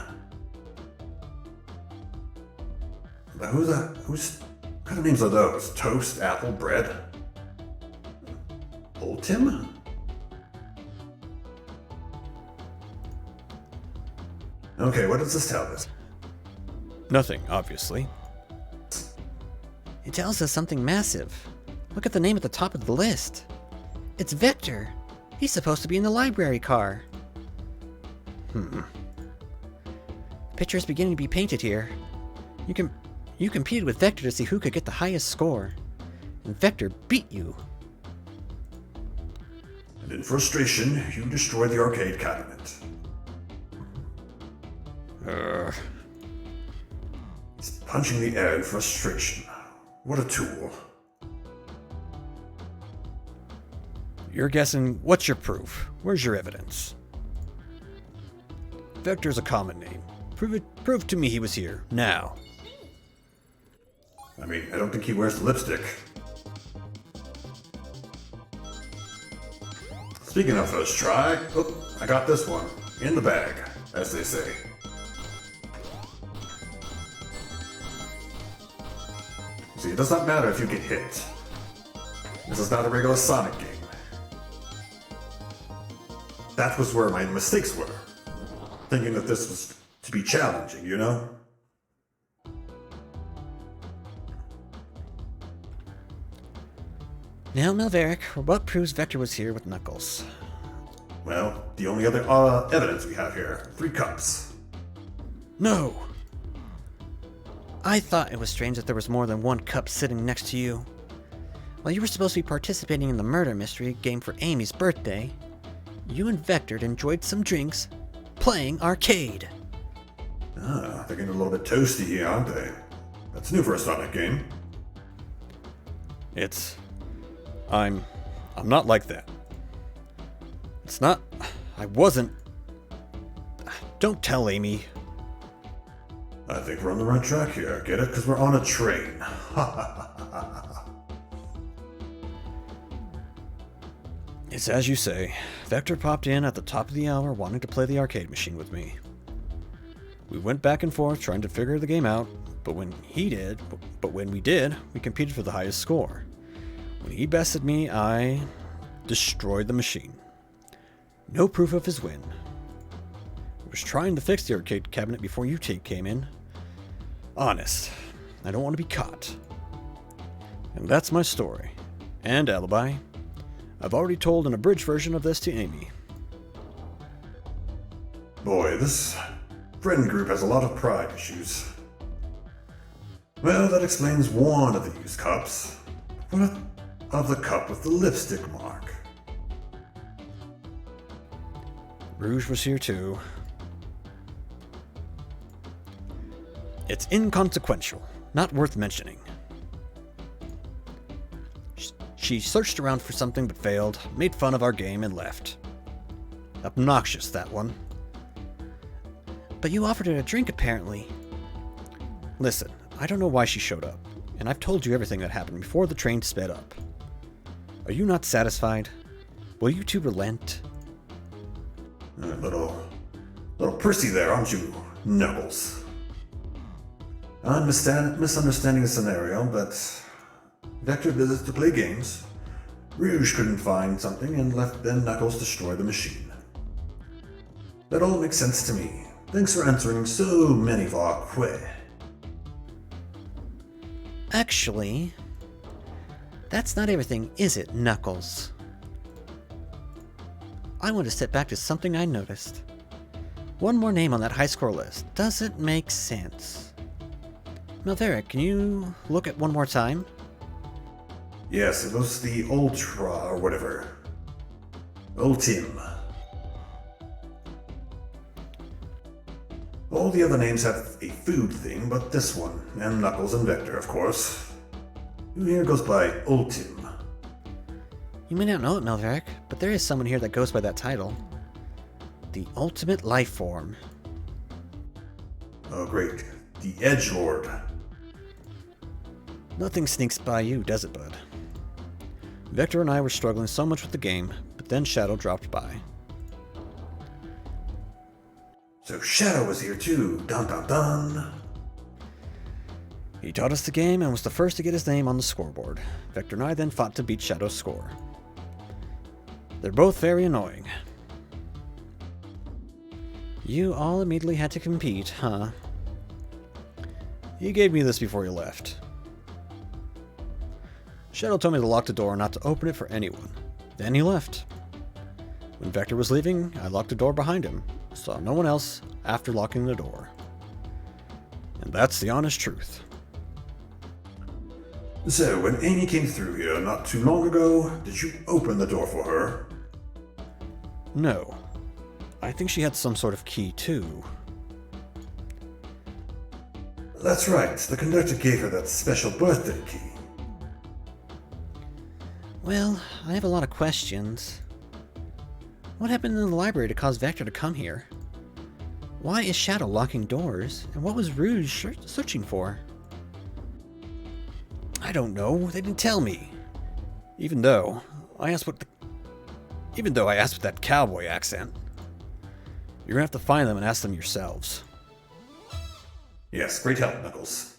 Who's that? What kind of names are those? Toast, apple, bread? Old Tim? Okay, what does this tell us? Nothing, obviously. It tells us something massive. Look at the name at the top of the list. It's Vector. He's supposed to be in the library car. Picture's beginning to be painted here. You competed with Vector to see who could get the highest score. And Vector beat you. And in frustration, you destroyed the arcade cabinet. He's punching the air in frustration. What a tool. You're guessing, what's your proof? Where's your evidence? Vector's a common name. Prove to me he was here, now. I mean, I don't think he wears the lipstick. Speaking of first try, oh, I got this one. in the bag, as they say. See, it does not matter if you get hit. This is not a regular Sonic game. That was where my mistakes were. Thinking that this was to be challenging, you know? Now, Melveric, what proves Vector was here with Knuckles? Well, the only other evidence we have here, 3 cups. No! I thought it was strange that there was more than one cup sitting next to you. While you were supposed to be participating in the murder mystery game for Amy's birthday, you and Vector enjoyed some drinks, playing arcade. Ah, they're getting a little bit toasty here, aren't they? That's new for a Sonic game. I'm not like that. It's not... I wasn't... Don't tell Amy. I think we're on the right track here. Get it? Because we're on a train. It's as you say. Vector popped in at the top of the hour wanting to play the arcade machine with me. We went back and forth trying to figure the game out, but when we did, we competed for the highest score. When he bested me, I destroyed the machine. No proof of his win. I was trying to fix the arcade cabinet before you came in. Honest, I don't want to be caught. And that's my story. And alibi. I've already told an abridged version of this to Amy. Boy, this friend group has a lot of pride issues. Well, that explains one of the used cups. What of the cup with the lipstick mark? Rouge was here too. It's inconsequential, not worth mentioning. She searched around for something but failed, made fun of our game, and left. Obnoxious, that one. But you offered her a drink, apparently. Listen, I don't know why she showed up, and I've told you everything that happened before the train sped up. Are you not satisfied? Will you two relent? A little prissy there, aren't you, Knuckles? I'm misunderstanding the scenario, but Vector visits to play games. Rouge couldn't find something and let then Knuckles destroy the machine. That all makes sense to me. Thanks for answering so many of our questions. Actually, that's not everything, is it, Knuckles? I want to step back to something I noticed. One more name on that high score list. Does it make sense? Melveric, can you look at one more time? Yes, it was the Ultra or whatever. Ultim. All the other names have a food thing, but this one, and Knuckles and Vector, of course. Who here goes by Ultim? You may not know it, Melveric, but there is someone here that goes by that title. The Ultimate Life Form. Oh, great. The Edgelord. Nothing sneaks by you, does it, bud? Vector and I were struggling so much with the game, but then Shadow dropped by. So Shadow was here too. Dun dun dun. He taught us the game and was the first to get his name on the scoreboard. Vector and I then fought to beat Shadow's score. They're both very annoying. You all immediately had to compete, huh? You gave me this before you left. Shadow told me to lock the door and not to open it for anyone. Then he left. When Vector was leaving, I locked the door behind him. Saw no one else after locking the door. And that's the honest truth. So, when Amy came through here not too long ago, did you open the door for her? No. I think she had some sort of key too. That's right, the conductor gave her that special birthday key. Well, I have a lot of questions. What happened in the library to cause Vector to come here? Why is Shadow locking doors? And what was Rouge searching for? I don't know. They didn't tell me. Even though I asked with that cowboy accent. You're gonna have to find them and ask them yourselves. Yes, great help, Knuckles.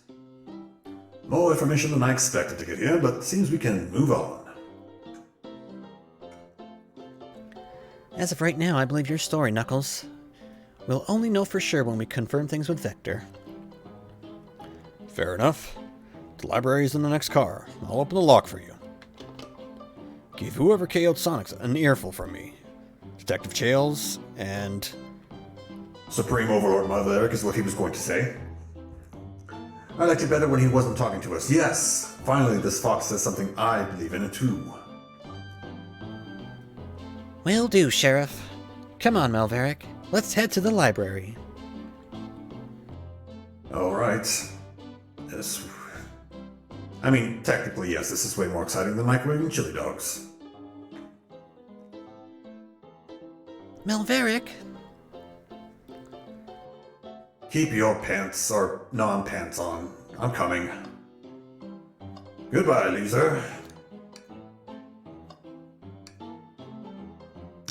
More information than I expected to get here, but seems we can move on. As of right now, I believe your story, Knuckles. We'll only know for sure when we confirm things with Vector. Fair enough. The library's in the next car. I'll open the lock for you. Give whoever KO'd Sonic an earful from me. Detective Chaels and... Supreme Overlord Mother is what he was going to say. I liked it better when he wasn't talking to us. Yes, finally this fox says something I believe in too. Will do, Sheriff. Come on, Melverick. Let's head to the library. Alright. Yes. I mean, technically, yes, this is way more exciting than microwaving chili dogs. Melverick? Keep your pants or non-pants on. I'm coming. Goodbye, loser.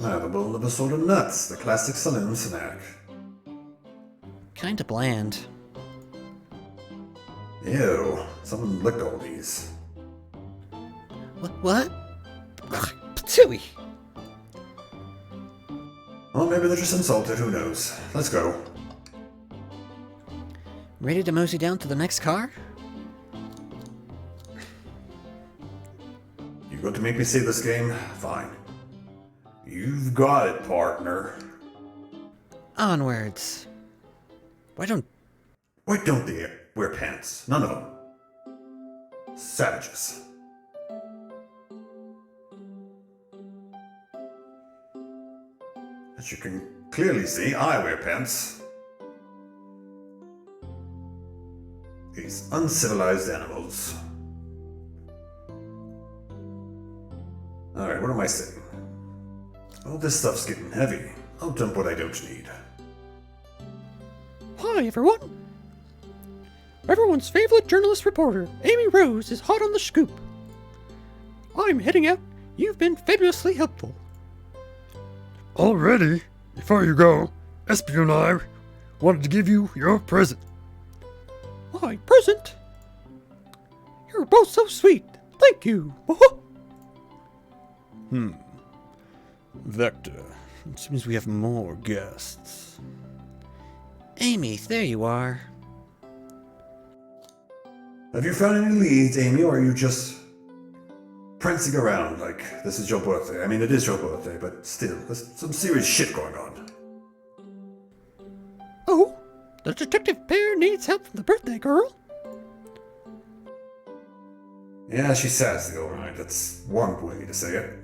I have a bowl of assorted nuts, the classic saloon snack. Kinda bland. Ew, someone licked all these. What? Patooey! Well, maybe they're just insulted, who knows. Let's go. Ready to mosey down to the next car? You going to make me save this game? Fine. You've got it, partner. Onwards. Why don't They wear pants? None of them. Savages. As you can clearly see, I wear pants. These uncivilized animals. Alright, what am I saying? All this stuff's getting heavy. I'll dump what I don't need. Hi, everyone. Everyone's favorite journalist reporter, Amy Rose, is hot on the scoop. I'm heading out. You've been fabulously helpful. Already? Before you go, Espio and I wanted to give you your present. My present? You're both so sweet. Thank you. Vector. It seems we have more guests. Amy, there you are. Have you found any leads, Amy, or are you just prancing around like this is your birthday? I mean, it is your birthday, but still, there's some serious shit going on. Oh, the detective pair needs help from the birthday girl. Yeah, she's sassy, alright. That's one way to say it.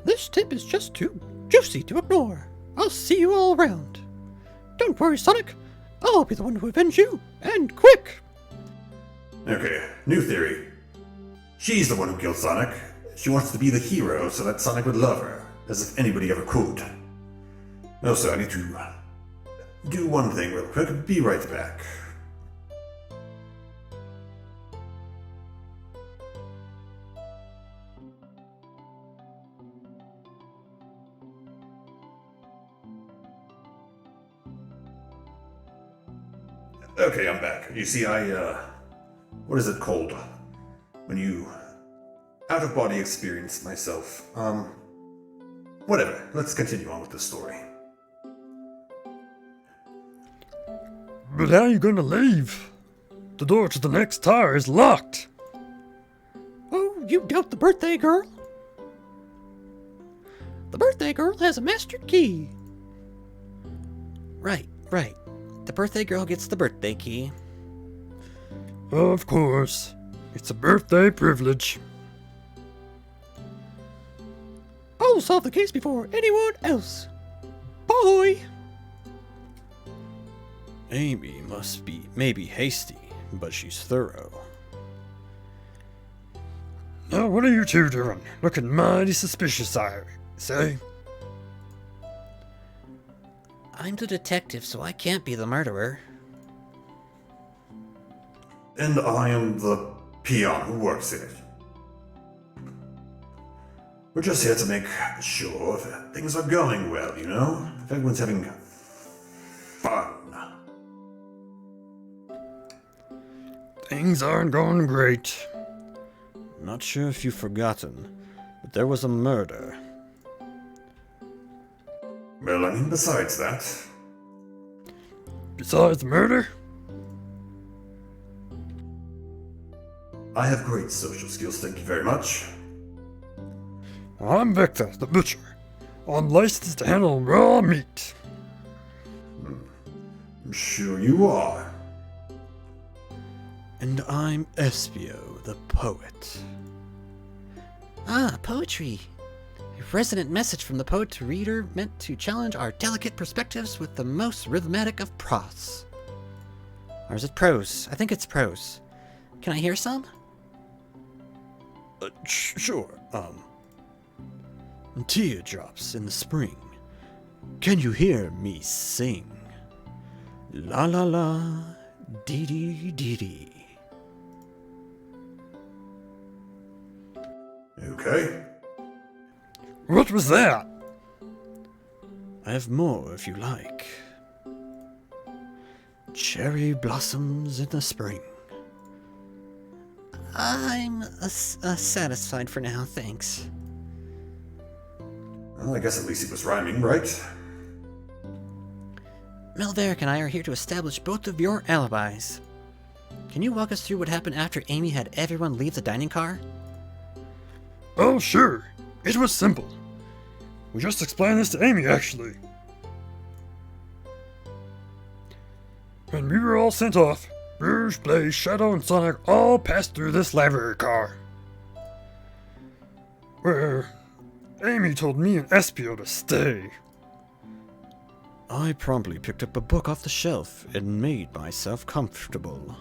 This tip is just too juicy to ignore. I'll see you all around. Don't worry, Sonic. I'll be the one to avenge you, and quick! Okay, new theory. She's the one who killed Sonic. She wants to be the hero so that Sonic would love her, as if anybody ever could. Also, I need to do one thing real quick. Be right back. Okay, I'm back. You see, what is it called? When you out-of-body experience myself. Whatever. Let's continue on with the story. But how are you gonna leave? The door to the next tower is locked. Oh, you doubt the birthday girl? The birthday girl has a master key. Right. The birthday girl gets the birthday key. Of course. It's a birthday privilege. I'll solve the case before anyone else. Bye! Amy must be maybe hasty, but she's thorough. Now, what are you two doing? Looking mighty suspicious, I say. I'm the detective, so I can't be the murderer. And I am the peon who works in it. We're just here to make sure that things are going well, you know? If everyone's having fun. Things aren't going great. Not sure if you've forgotten, but there was a murder. Well, I mean, besides that, Besides murder? I have great social skills, thank you very much. I'm Victor, the butcher. I'm licensed to handle raw meat. I'm sure you are. And I'm Espio, the poet. Ah, poetry. A resonant message from the poet to reader meant to challenge our delicate perspectives with the most rhythmic of prose. Or is it prose? I think it's prose. Can I hear some? Sure, Teardrops in the spring. Can you hear me sing? La la la, dee dee dee dee. Okay. What was that? I have more if you like. Cherry blossoms in the spring. I'm satisfied for now, thanks. Well, I guess at least it was rhyming, right? Melverick and I are here to establish both of your alibis. Can you walk us through what happened after Amy had everyone leave the dining car? Oh, sure. It was simple. We just explained this to Amy, actually. When we were all sent off, Rouge, Blaze, Shadow, and Sonic all passed through this library car. Where Amy told me and Espio to stay. I promptly picked up a book off the shelf and made myself comfortable.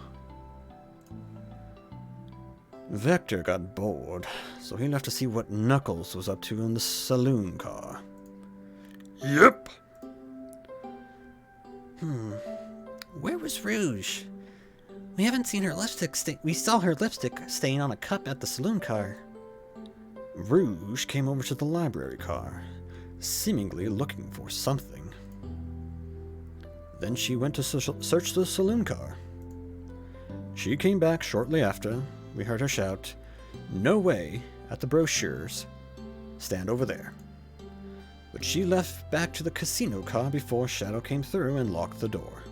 Vector got bored, so he left to see what Knuckles was up to in the saloon car. Yep. Where was Rouge? We haven't seen her lipstick stain. We saw her lipstick stain on a cup at the saloon car. Rouge came over to the library car, seemingly looking for something. Then she went to search the saloon car. She came back shortly after. We heard her shout, "No way," at the brochures. "Stand over there." But she left back to the casino car before Shadow came through and locked the door.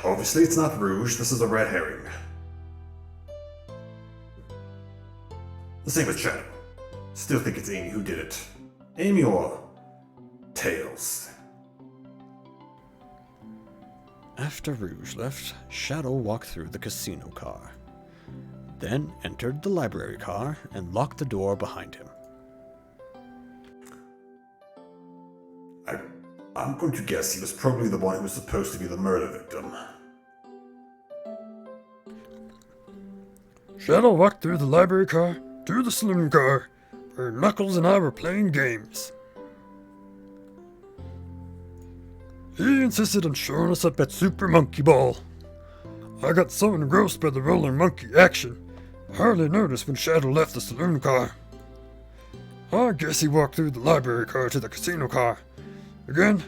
Obviously, it's not Rouge. This is a red herring. The same with Shadow. Still think it's Amy who did it. Amy or Tails. After Rouge left, Shadow walked through the casino car, then entered the library car and locked the door behind him. I'm going to guess he was probably the one who was supposed to be the murder victim. Shadow walked through the library car, to the saloon car, where Knuckles and I were playing games. He insisted on showing us up at Super Monkey Ball. I got so engrossed by the rolling monkey action, I hardly noticed when Shadow left the saloon car. I guess he walked through the library car to the casino car, again,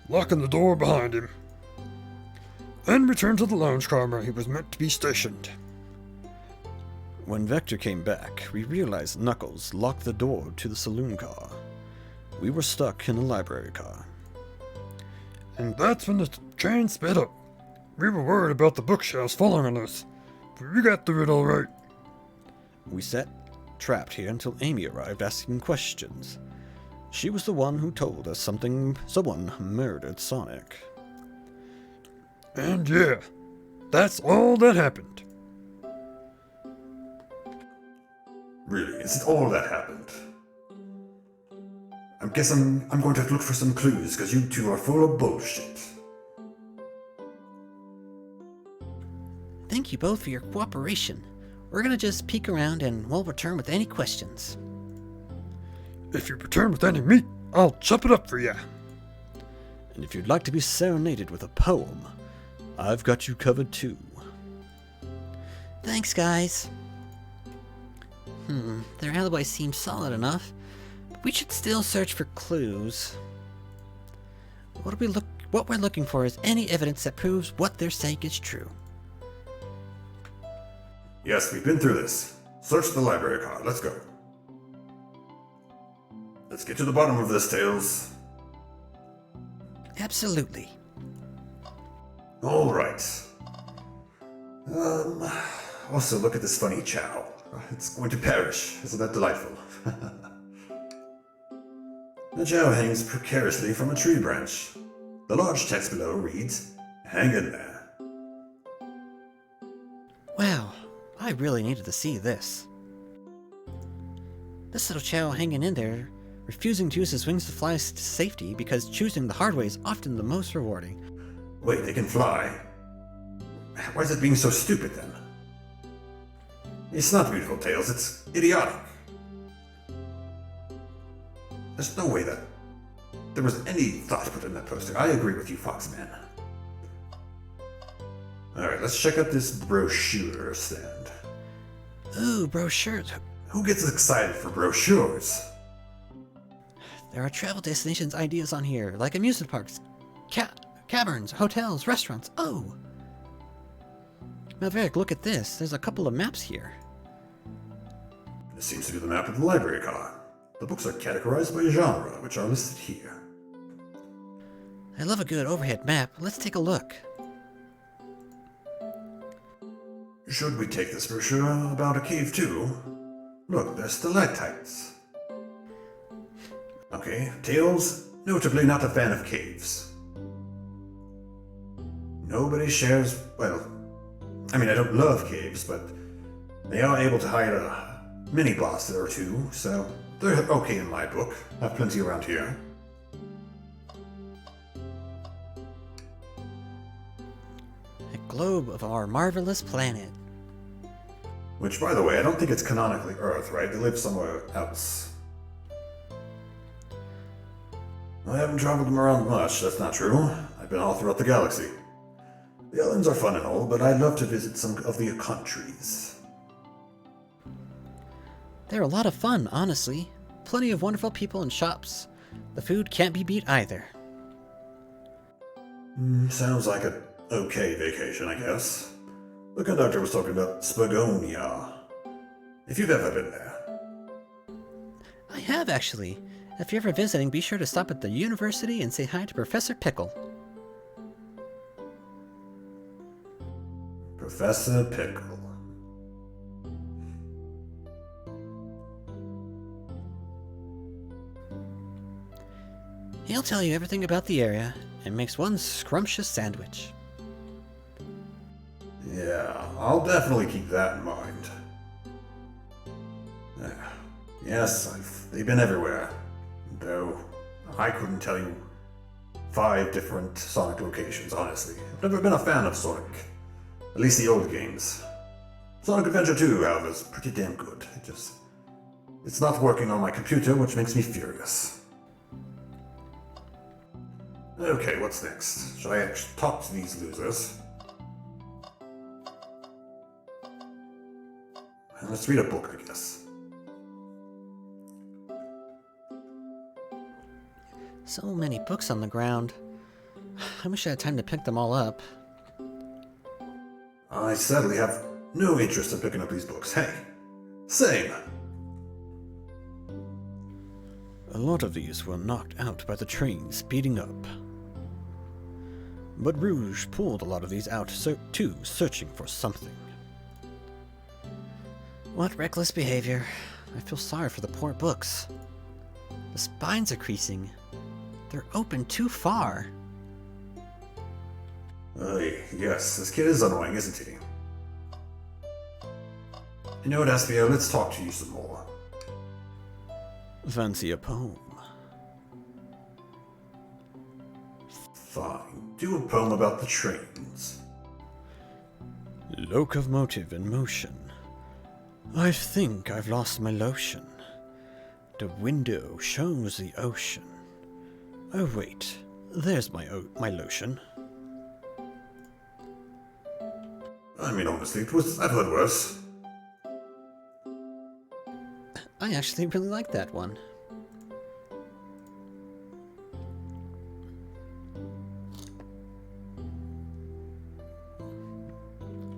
locking the door behind him. Then returned to the lounge car where he was meant to be stationed. When Vector came back, we realized Knuckles locked the door to the saloon car. We were stuck in the library car. And that's when the train sped up. We were worried about the bookshelves falling on us, but we got through it all right. We sat trapped here until Amy arrived asking questions. She was the one who told us someone murdered Sonic. And yeah, that's all that happened. Really, is it all that happened? I guess I'm going to have to look for some clues, because you two are full of bullshit. Thank you both for your cooperation. We're gonna just peek around and we'll return with any questions. If you return with any meat, I'll chop it up for ya. And if you'd like to be serenaded with a poem, I've got you covered too. Thanks, guys. Their alibi seems solid enough, but we should still search for clues. What we're looking for is any evidence that proves what they're saying is true. Yes, we've been through this. Search the library car. Let's go. Let's get to the bottom of this, Tails. Absolutely. All right. Also, look at this funny Chow. It's going to perish. Isn't that delightful? The Chow hangs precariously from a tree branch. The large text below reads, "Hang in there." Wow, I really needed to see this. This little Chow hanging in there, refusing to use his wings to fly to safety because choosing the hard way is often the most rewarding. Wait, they can fly? Why is it being so stupid then? It's not beautiful, Tails. It's idiotic. There's no way that there was any thought put in that poster. I agree with you, Foxman. Alright, let's check out this brochure stand. Ooh, brochures. Who gets excited for brochures? There are travel destinations ideas on here, like amusement parks, caverns, hotels, restaurants. Oh! Maverick, look at this. There's a couple of maps here. This seems to be the map of the library car. The books are categorized by genre, which are listed here. I love a good overhead map. Let's take a look. Should we take this brochure about a cave too? Look, there's stalactites. Okay, Tails, notably not a fan of caves. Nobody shares, well, I mean, I don't love caves, but they are able to hide a mini-boss or two, so they're okay in my book. I have plenty around here. A globe of our marvelous planet. Which, by the way, I don't think it's canonically Earth, right? They live somewhere else. I haven't traveled them around much, that's not true. I've been all throughout the galaxy. The islands are fun and all, but I'd love to visit some of the countries. They're a lot of fun, honestly. Plenty of wonderful people and shops. The food can't be beat either. Sounds like an okay vacation, I guess. The conductor was talking about Spagonia. If you've ever been there. I have, actually. If you're ever visiting, be sure to stop at the university and say hi to Professor Pickle. Professor Pickle. He'll tell you everything about the area and makes one scrumptious sandwich. Yeah, I'll definitely keep that in mind. Yes, they've been everywhere. Though, I couldn't tell you 5 different Sonic locations, honestly. I've never been a fan of Sonic. At least the old games. Sonic Adventure 2, however, is pretty damn good. It's not working on my computer, which makes me furious. Okay, what's next? Should I actually talk to these losers? Let's read a book, I guess. So many books on the ground. I wish I had time to pick them all up. I sadly have no interest in picking up these books. Hey, same. A lot of these were knocked out by the train speeding up. But Rouge pulled a lot of these out too, searching for something. What reckless behavior. I feel sorry for the poor books. The spines are creasing. They're open too far. Yes, this kid is annoying, isn't he? You know what, Espio, let's talk to you some more. Fancy a poem? Fine. Do a poem about the trains. Locomotive in motion. I think I've lost my lotion. The window shows the ocean. Oh wait, there's my lotion. I mean, honestly, I've heard worse. I actually really like that one.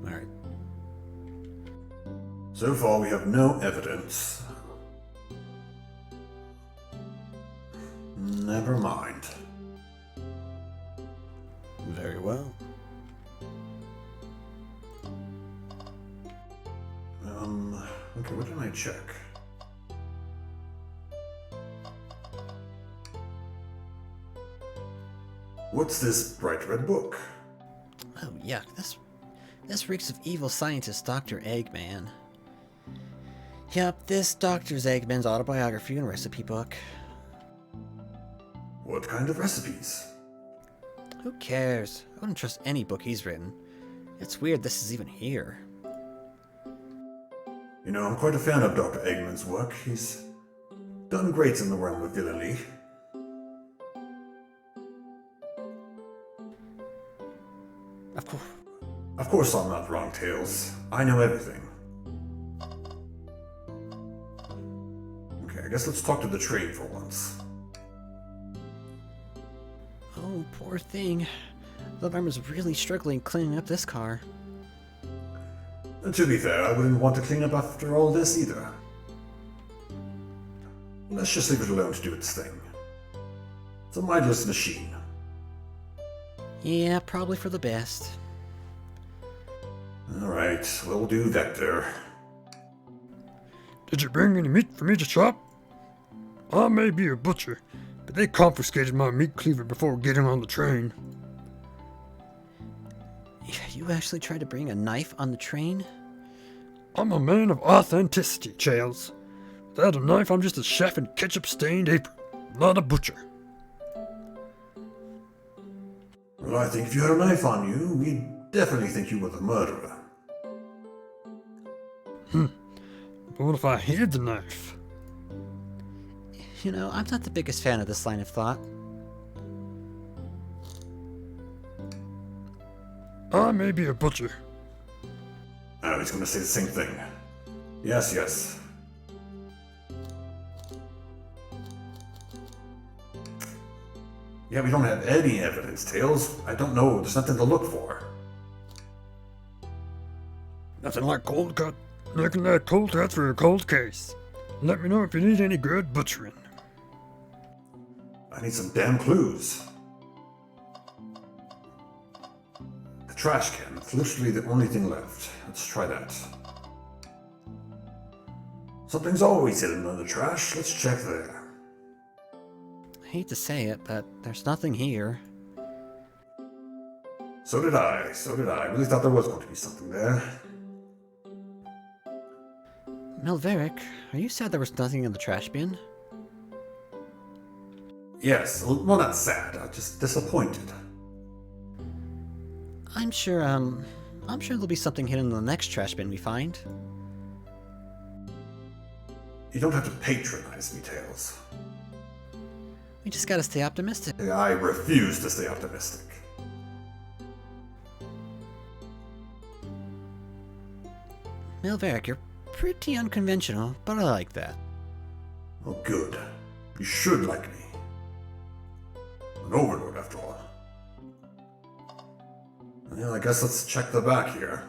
Alright. So far, we have no evidence. Never mind. Very well. Okay, what did I check? What's this bright red book? Oh, yuck. This reeks of evil scientist Dr. Eggman. Yep, this Dr. Eggman's autobiography and recipe book. What kind of recipes? Who cares? I wouldn't trust any book he's written. It's weird this is even here. You know, I'm quite a fan of Dr. Eggman's work. He's done great in the realm of villainy. Of course I'm not wrong, Tails. I know everything. Okay, I guess let's talk to the train for once. Oh, poor thing. The farmer's really struggling cleaning up this car. And to be fair, I wouldn't want to clean up after all this either. Let's just leave it alone to do its thing. It's a mindless machine. Yeah, probably for the best. Alright, we'll do Vector. Did you bring any meat for me to chop? I may be a butcher, but they confiscated my meat cleaver before getting on the train. You actually tried to bring a knife on the train? I'm a man of authenticity, Charles. Without a knife, I'm just a chef in ketchup-stained apron, not a butcher. Well, I think if you had a knife on you, we'd definitely think you were the murderer. But what if I hid the knife? You know, I'm not the biggest fan of this line of thought. I may be a butcher. Oh, he's gonna say the same thing. Yes, yes. Yeah, we don't have any evidence, Tails. I don't know. There's nothing to look for. Nothing like cold cut. Looking like cold cut for a cold case. Let me know if you need any good butchering. I need some damn clues. The trash can. It's literally the only thing left. Let's try that. Something's always hidden in the trash. Let's check there. I hate to say it, but there's nothing here. So did I. I really thought there was going to be something there. Melveric, are you sad there was nothing in the trash bin? Yes, well, not sad. Just disappointed. I'm sure there'll be something hidden in the next trash bin we find. You don't have to patronize me, Tails. We just gotta stay optimistic. I refuse to stay optimistic. Melveric, you're pretty unconventional, but I like that. Oh, good. You should like me. An overlord, after all. Well, I guess let's check the back here.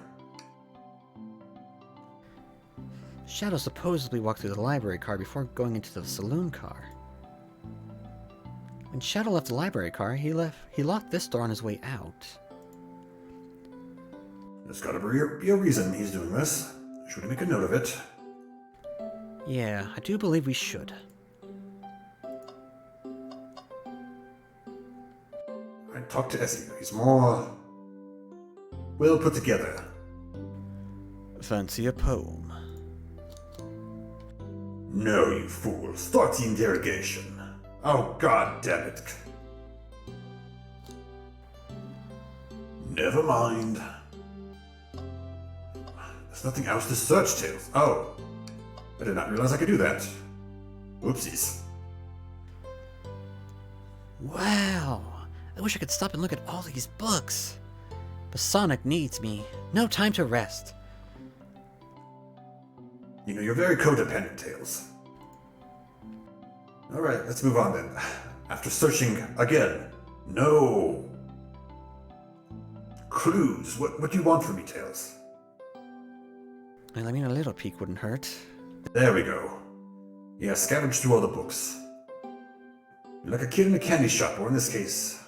Shadow supposedly walked through the library car before going into the saloon car. When Shadow left the library car, he locked this door on his way out. There's gotta be a reason he's doing this. Should we make a note of it? Yeah, I do believe we should. I talked to Essie. He's more well put together. Fancy a poem? No, you fool. Start the interrogation. Oh, god damn it. Never mind. There's nothing else to search, Tails. Oh. I did not realize I could do that. Oopsies. Wow! I wish I could stop and look at all these books. But Sonic needs me. No time to rest. You know, you're very codependent, Tails. Alright, let's move on then. After searching again, no clues. What do you want from me, Tails? Well, I mean, a little peek wouldn't hurt. There we go. Yeah, scavenge through all the books. You're like a kid in a candy shop, or in this case...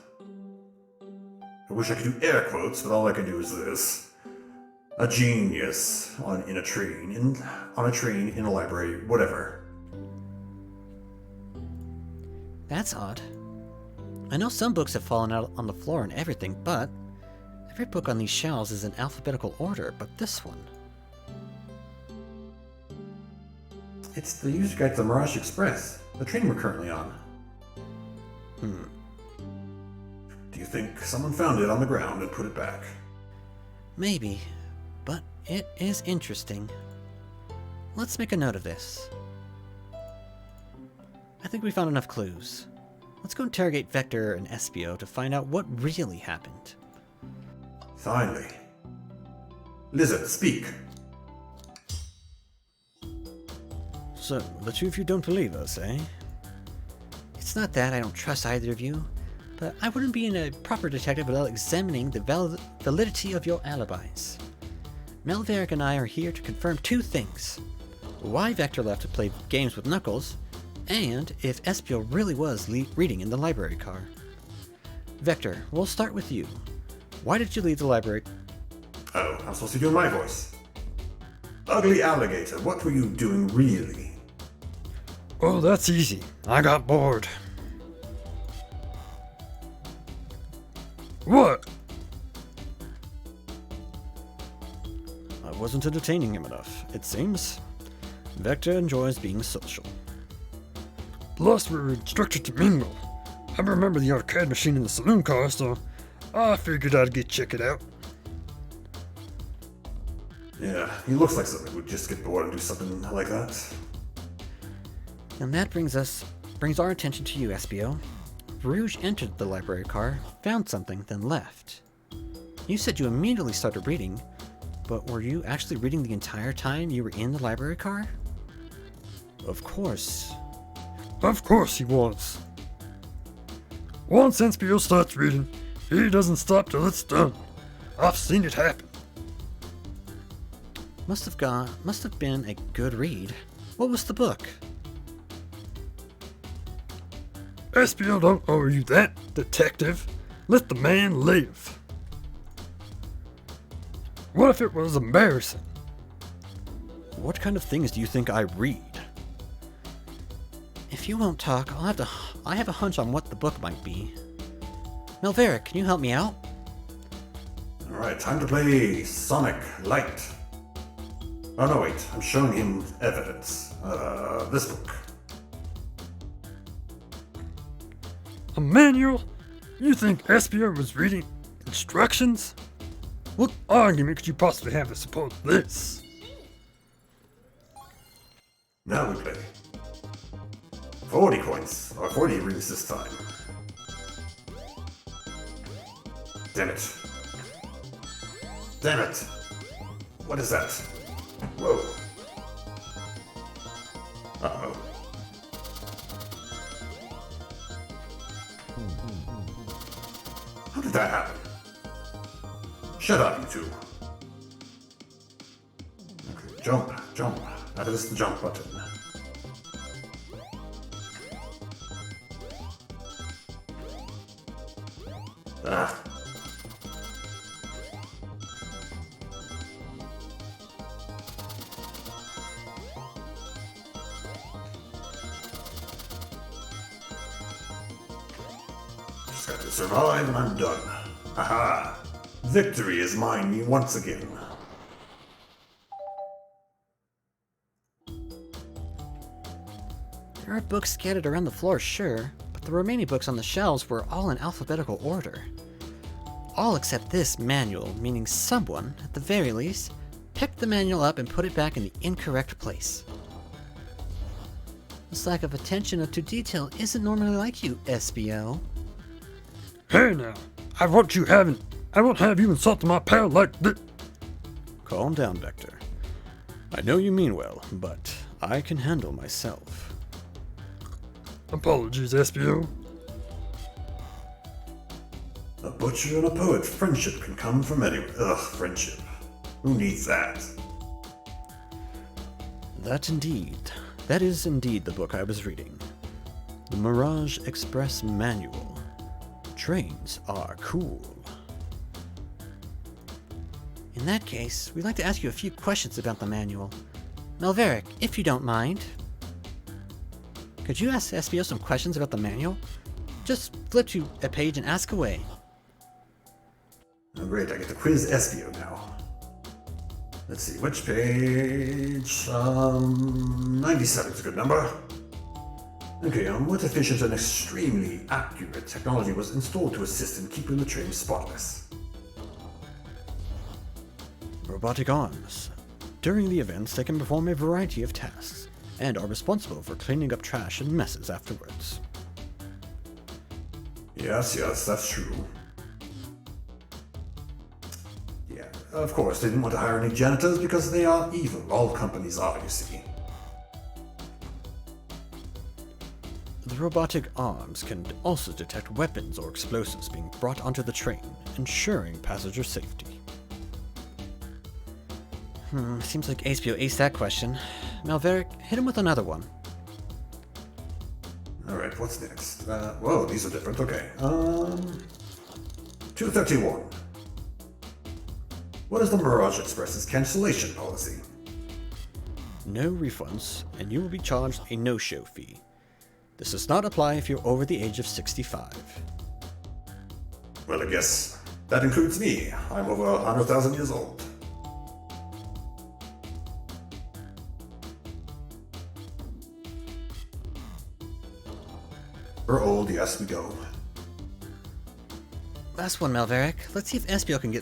I wish I could do air quotes, but all I can do is this. A genius on a train in a library, whatever. That's odd. I know some books have fallen out on the floor and everything, but every book on these shelves is in alphabetical order, but this one. It's the user guide to the Mirage Express, the train we're currently on. Do you think someone found it on the ground and put it back? Maybe, but it is interesting. Let's make a note of this. I think we found enough clues. Let's go interrogate Vector and Espio to find out what really happened. Finally. Lizard, speak. So, the two of you don't believe us, eh? It's not that I don't trust either of you, but I wouldn't be a proper detective without examining the validity of your alibis. Melverick and I are here to confirm two things. Why Vector left to play games with Knuckles, and if Espio really was reading in the library car. Vector, we'll start with you. Why did you leave the library? Oh, I'm supposed to be doing my voice. Ugly alligator, what were you doing really? Oh, that's easy. I got bored. What? I wasn't entertaining him enough, it seems. Vector enjoys being social. Plus, we were instructed to mingle. I remember the arcade machine in the saloon car, so I figured I'd get check it out. Yeah, he looks like somebody who'd just get bored and do something like that. And that brings our attention to you, Espio. Rouge entered the library car, found something, then left. You said you immediately started reading, but were you actually reading the entire time you were in the library car? Of course. Of course he was. Once Espio starts reading, he doesn't stop till it's done. I've seen it happen. Must have been a good read. What was the book? Espio don't owe you that, detective. Let the man live. What if it was embarrassing? What kind of things do you think I read? If you won't talk, I have a hunch on what the book might be. Melverick, can you help me out? Alright, time to play Sonic Light. Oh no, wait, I'm showing him evidence. This book. A manual? You think Espio was reading instructions? What argument could you possibly have to support this? Now we play. 40 coins, or 40 rings this time. Damn it. Damn it. What is that? Whoa. Uh-oh. How did that happen? Shut up, you two. Okay, jump, jump. That is the jump button. Ah. Just got to survive and I'm done. Aha! Victory is mine once again. There are books scattered around the floor, sure, but the remaining books on the shelves were all in alphabetical order. All except this manual, meaning someone, at the very least, picked the manual up and put it back in the incorrect place. This lack of attention to detail isn't normally like you, Espio. Hey now, I won't have you insult my pal like this. Calm down, Vector. I know you mean well, but I can handle myself. Apologies, SBO. A butcher and a poet. Friendship can come from anywhere. Ugh, friendship. Who needs that? That is indeed the book I was reading. The Mirage Express Manual. Trains are cool. In that case, we'd like to ask you a few questions about the manual. Melverick, if you don't mind. Could you ask SBO some questions about the manual? Just flip to a page and ask away. Oh, great, I get to quiz Espio now. Let's see, which page? 97 is a good number. Okay, what efficient and extremely accurate technology was installed to assist in keeping the train spotless? Robotic arms. During the events, they can perform a variety of tasks, and are responsible for cleaning up trash and messes afterwards. Yes, that's true. Yeah, of course, they didn't want to hire any janitors because they are evil. All companies are, you see. The robotic arms can also detect weapons or explosives being brought onto the train, ensuring passenger safety. Seems like HBO aced that question. Melverick, hit him with another one. Alright, what's next? Whoa, these are different, okay. 231. What is the Mirage Express's cancellation policy? No refunds, and you will be charged a no-show fee. This does not apply if you're over the age of 65. Well, I guess that includes me. I'm over 100,000 years old. We're old, yes, we go. Last one, Melverick. Let's see if SBO can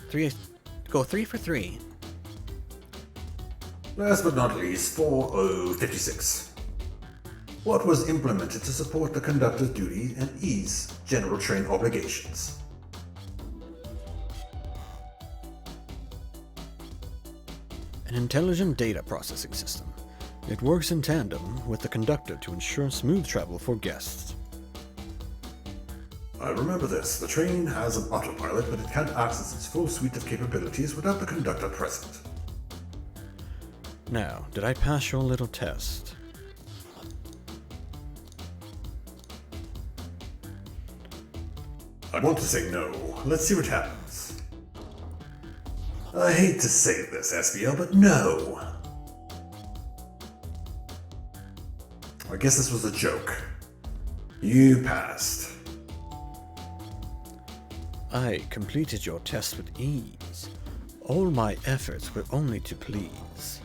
go 3 for 3. Last but not least, 4056. What was implemented to support the conductor's duty and ease general train obligations? An intelligent data processing system. It works in tandem with the conductor to ensure smooth travel for guests. I remember this. The train has an autopilot, but it can't access its full suite of capabilities without the conductor present. Now, did I pass your little test? I want to say no. Let's see what happens. I hate to say this, SBL, but no. I guess this was a joke. You passed. I completed your test with ease. All my efforts were only to please.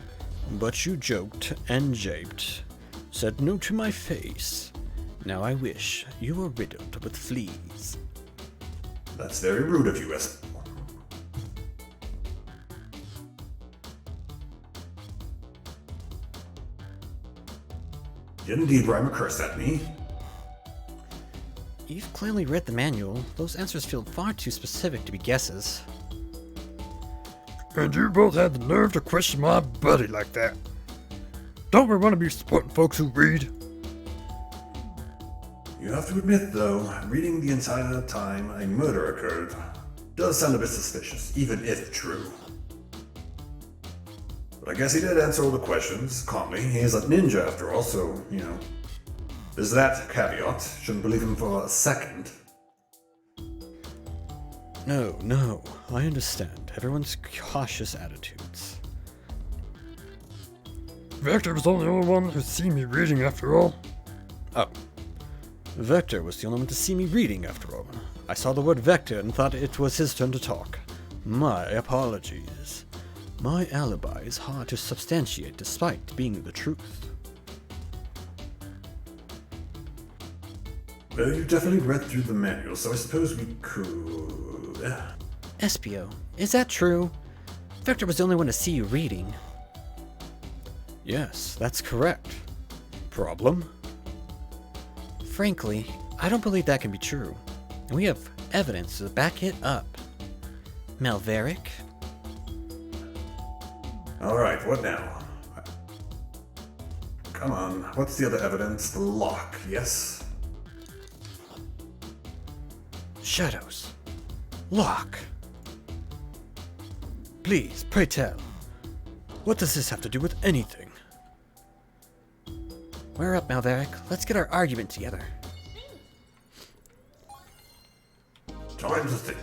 But you joked and japed, said no to my face. Now I wish you were riddled with fleas. That's very rude of you, SBL. You did indeed rhyme a curse at me. You've clearly read the manual. Those answers feel far too specific to be guesses. And you both had the nerve to question my buddy like that. Don't we want to be supporting folks who read? You have to admit, though, reading the entire time a murder occurred does sound a bit suspicious, even if true. But I guess he did answer all the questions calmly. He is a ninja after all, so, you know. There's that caveat. Shouldn't believe him for a second. No, I understand everyone's cautious attitudes. Vector was the only one who'd seen me reading after all. Oh. Vector was the only one to see me reading after all. I saw the word Vector and thought it was his turn to talk. My apologies. My alibi is hard to substantiate despite being the truth. Well, you definitely read through the manual, so I suppose we could... SBO, is that true? Vector was the only one to see you reading. Yes, that's correct. Problem? Frankly, I don't believe that can be true. And we have evidence to back it up. Melverick? Alright, what now? Come on, what's the other evidence? The lock, yes? Shadows. Locke. Please, pray tell. What does this have to do with anything? We're up, Malverick. Let's get our argument together. Time to think.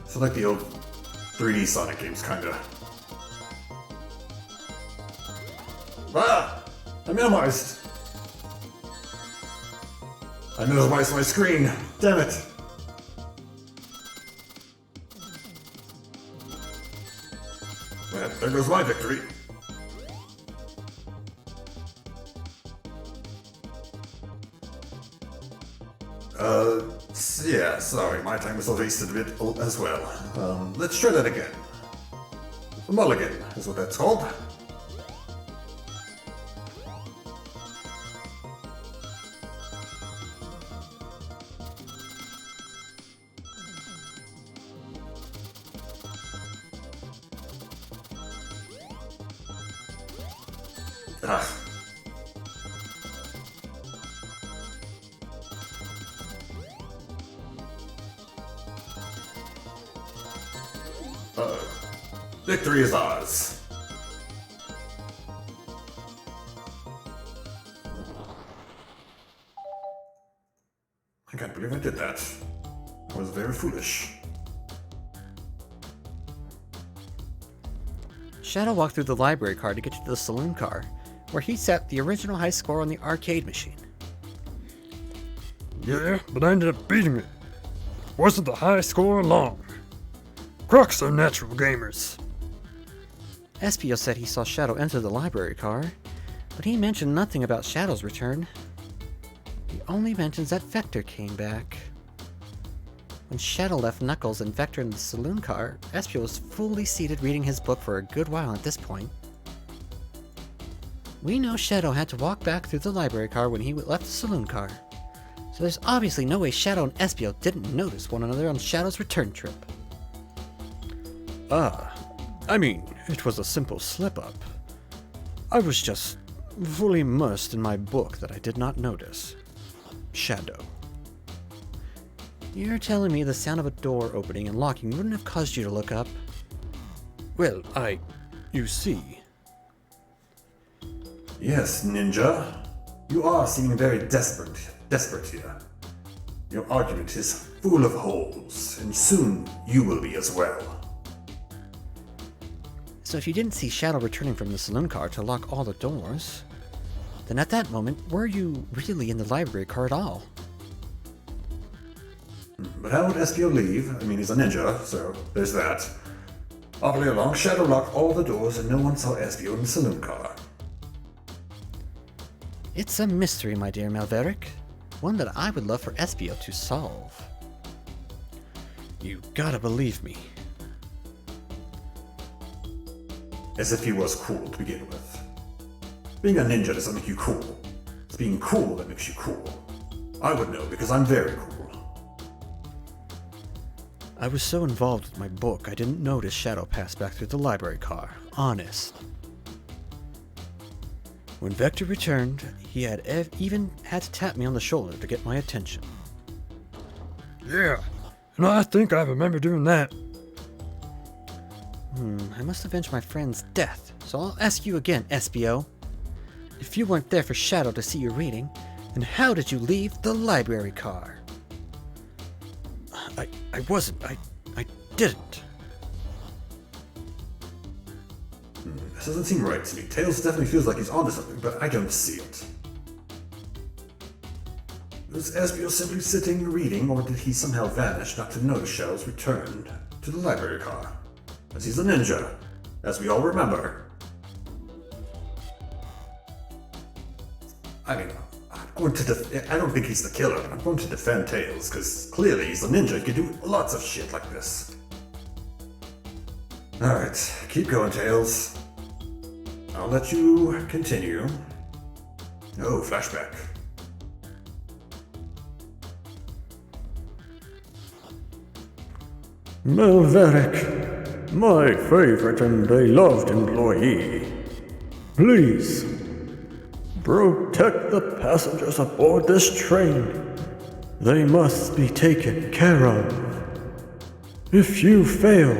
So like the old 3D Sonic games, kinda. Ah! I minimized! I minimized my screen! Damn it! Well, there goes my victory. Yeah, sorry, my time was wasted a bit as well. Let's try that again. Mulligan is what that's called. Ah. Victory is ours. I can't believe I did that. I was very foolish. Shadow walked through the library car to get to the saloon car, where he set the original high score on the arcade machine. Yeah, but I ended up beating it. Wasn't the high score long. Crocs are natural gamers. Espio said he saw Shadow enter the library car, but he mentioned nothing about Shadow's return. He only mentions that Vector came back. When Shadow left Knuckles and Vector in the saloon car, Espio was fully seated reading his book for a good while at this point. We know Shadow had to walk back through the library car when he left the saloon car, so there's obviously no way Shadow and Espio didn't notice one another on Shadow's return trip. I mean, it was a simple slip-up. I was just fully immersed in my book that I did not notice. Shadow. You're telling me the sound of a door opening and locking wouldn't have caused you to look up? Well, you see. Yes, Ninja. You are seeming very desperate here. Your argument is full of holes, and soon you will be as well. So if you didn't see Shadow returning from the saloon car to lock all the doors, then at that moment, were you really in the library car at all? But how would Espio leave? I mean, he's a ninja, so there's that. All the way along, Shadow locked all the doors and no one saw Espio in the saloon car. It's a mystery, my dear Malverick. One that I would love for Espio to solve. You gotta believe me. As if he was cool to begin with. Being a ninja doesn't make you cool. It's being cool that makes you cool. I would know because I'm very cool. I was so involved with my book, I didn't notice Shadow pass back through the library car. Honest. When Vector returned, he had even had to tap me on the shoulder to get my attention. Yeah, and I think I remember doing that. I must avenge my friend's death, so I'll ask you again, Espio. If you weren't there for Shadow to see you reading, then how did you leave the library car? I wasn't. I didn't. This doesn't seem right to me. Tails definitely feels like he's onto something, but I don't see it. Was Espio simply sitting reading, or did he somehow vanish not to notice Shadow's return to the library car? As he's a ninja, as we all remember. I mean, I don't think he's the killer, but I'm going to defend Tails, because clearly he's a ninja. He can do lots of shit like this. Alright, keep going, Tails. I'll let you continue. Oh, flashback. Malverick, my favorite and beloved employee. Please, protect the passengers aboard this train. They must be taken care of. If you fail,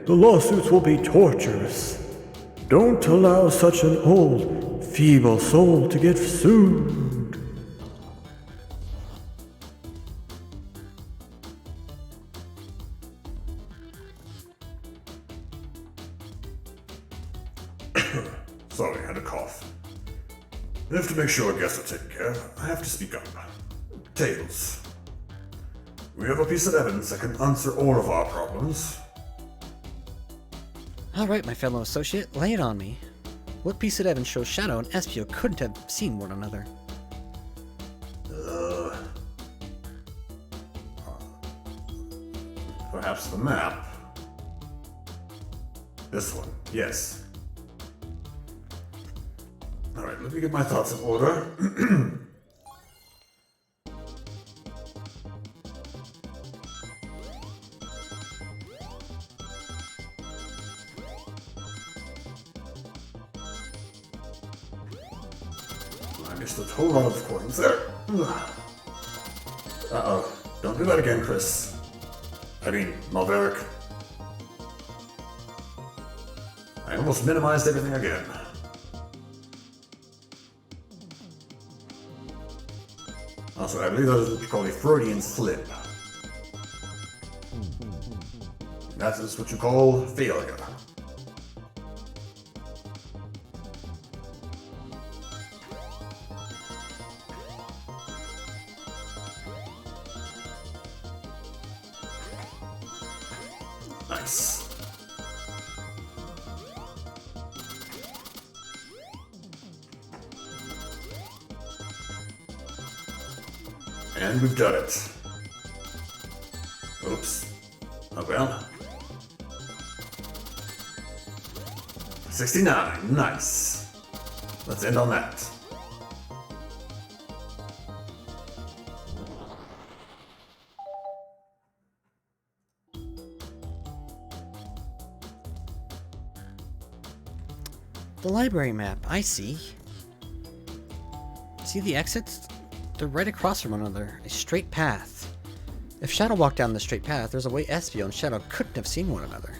the lawsuits will be torturous. Don't allow such an old, feeble soul to get sued. Sorry, I had a cough. If to make sure guests are taken care of, I have to speak up. Tails. We have a piece of evidence that can answer all of our problems. All right, my fellow associate, lay it on me. What piece of evidence shows Shadow and Espio couldn't have seen one another? Perhaps the map. This one, yes. Alright, let me get my thoughts in order. I missed a whole lot of coins there. Uh-oh. Don't do that again, Chris. I mean, Malverick. I almost minimized everything again. Also, I believe that is what you call a Freudian slip. That is what you call failure. Nice. And we've done it. Oops. Oh well. 69. Nice. Let's end on that. The library map, I see. See the exits? They're right across from one another, a straight path. If Shadow walked down the straight path, there's a way Espio and Shadow couldn't have seen one another.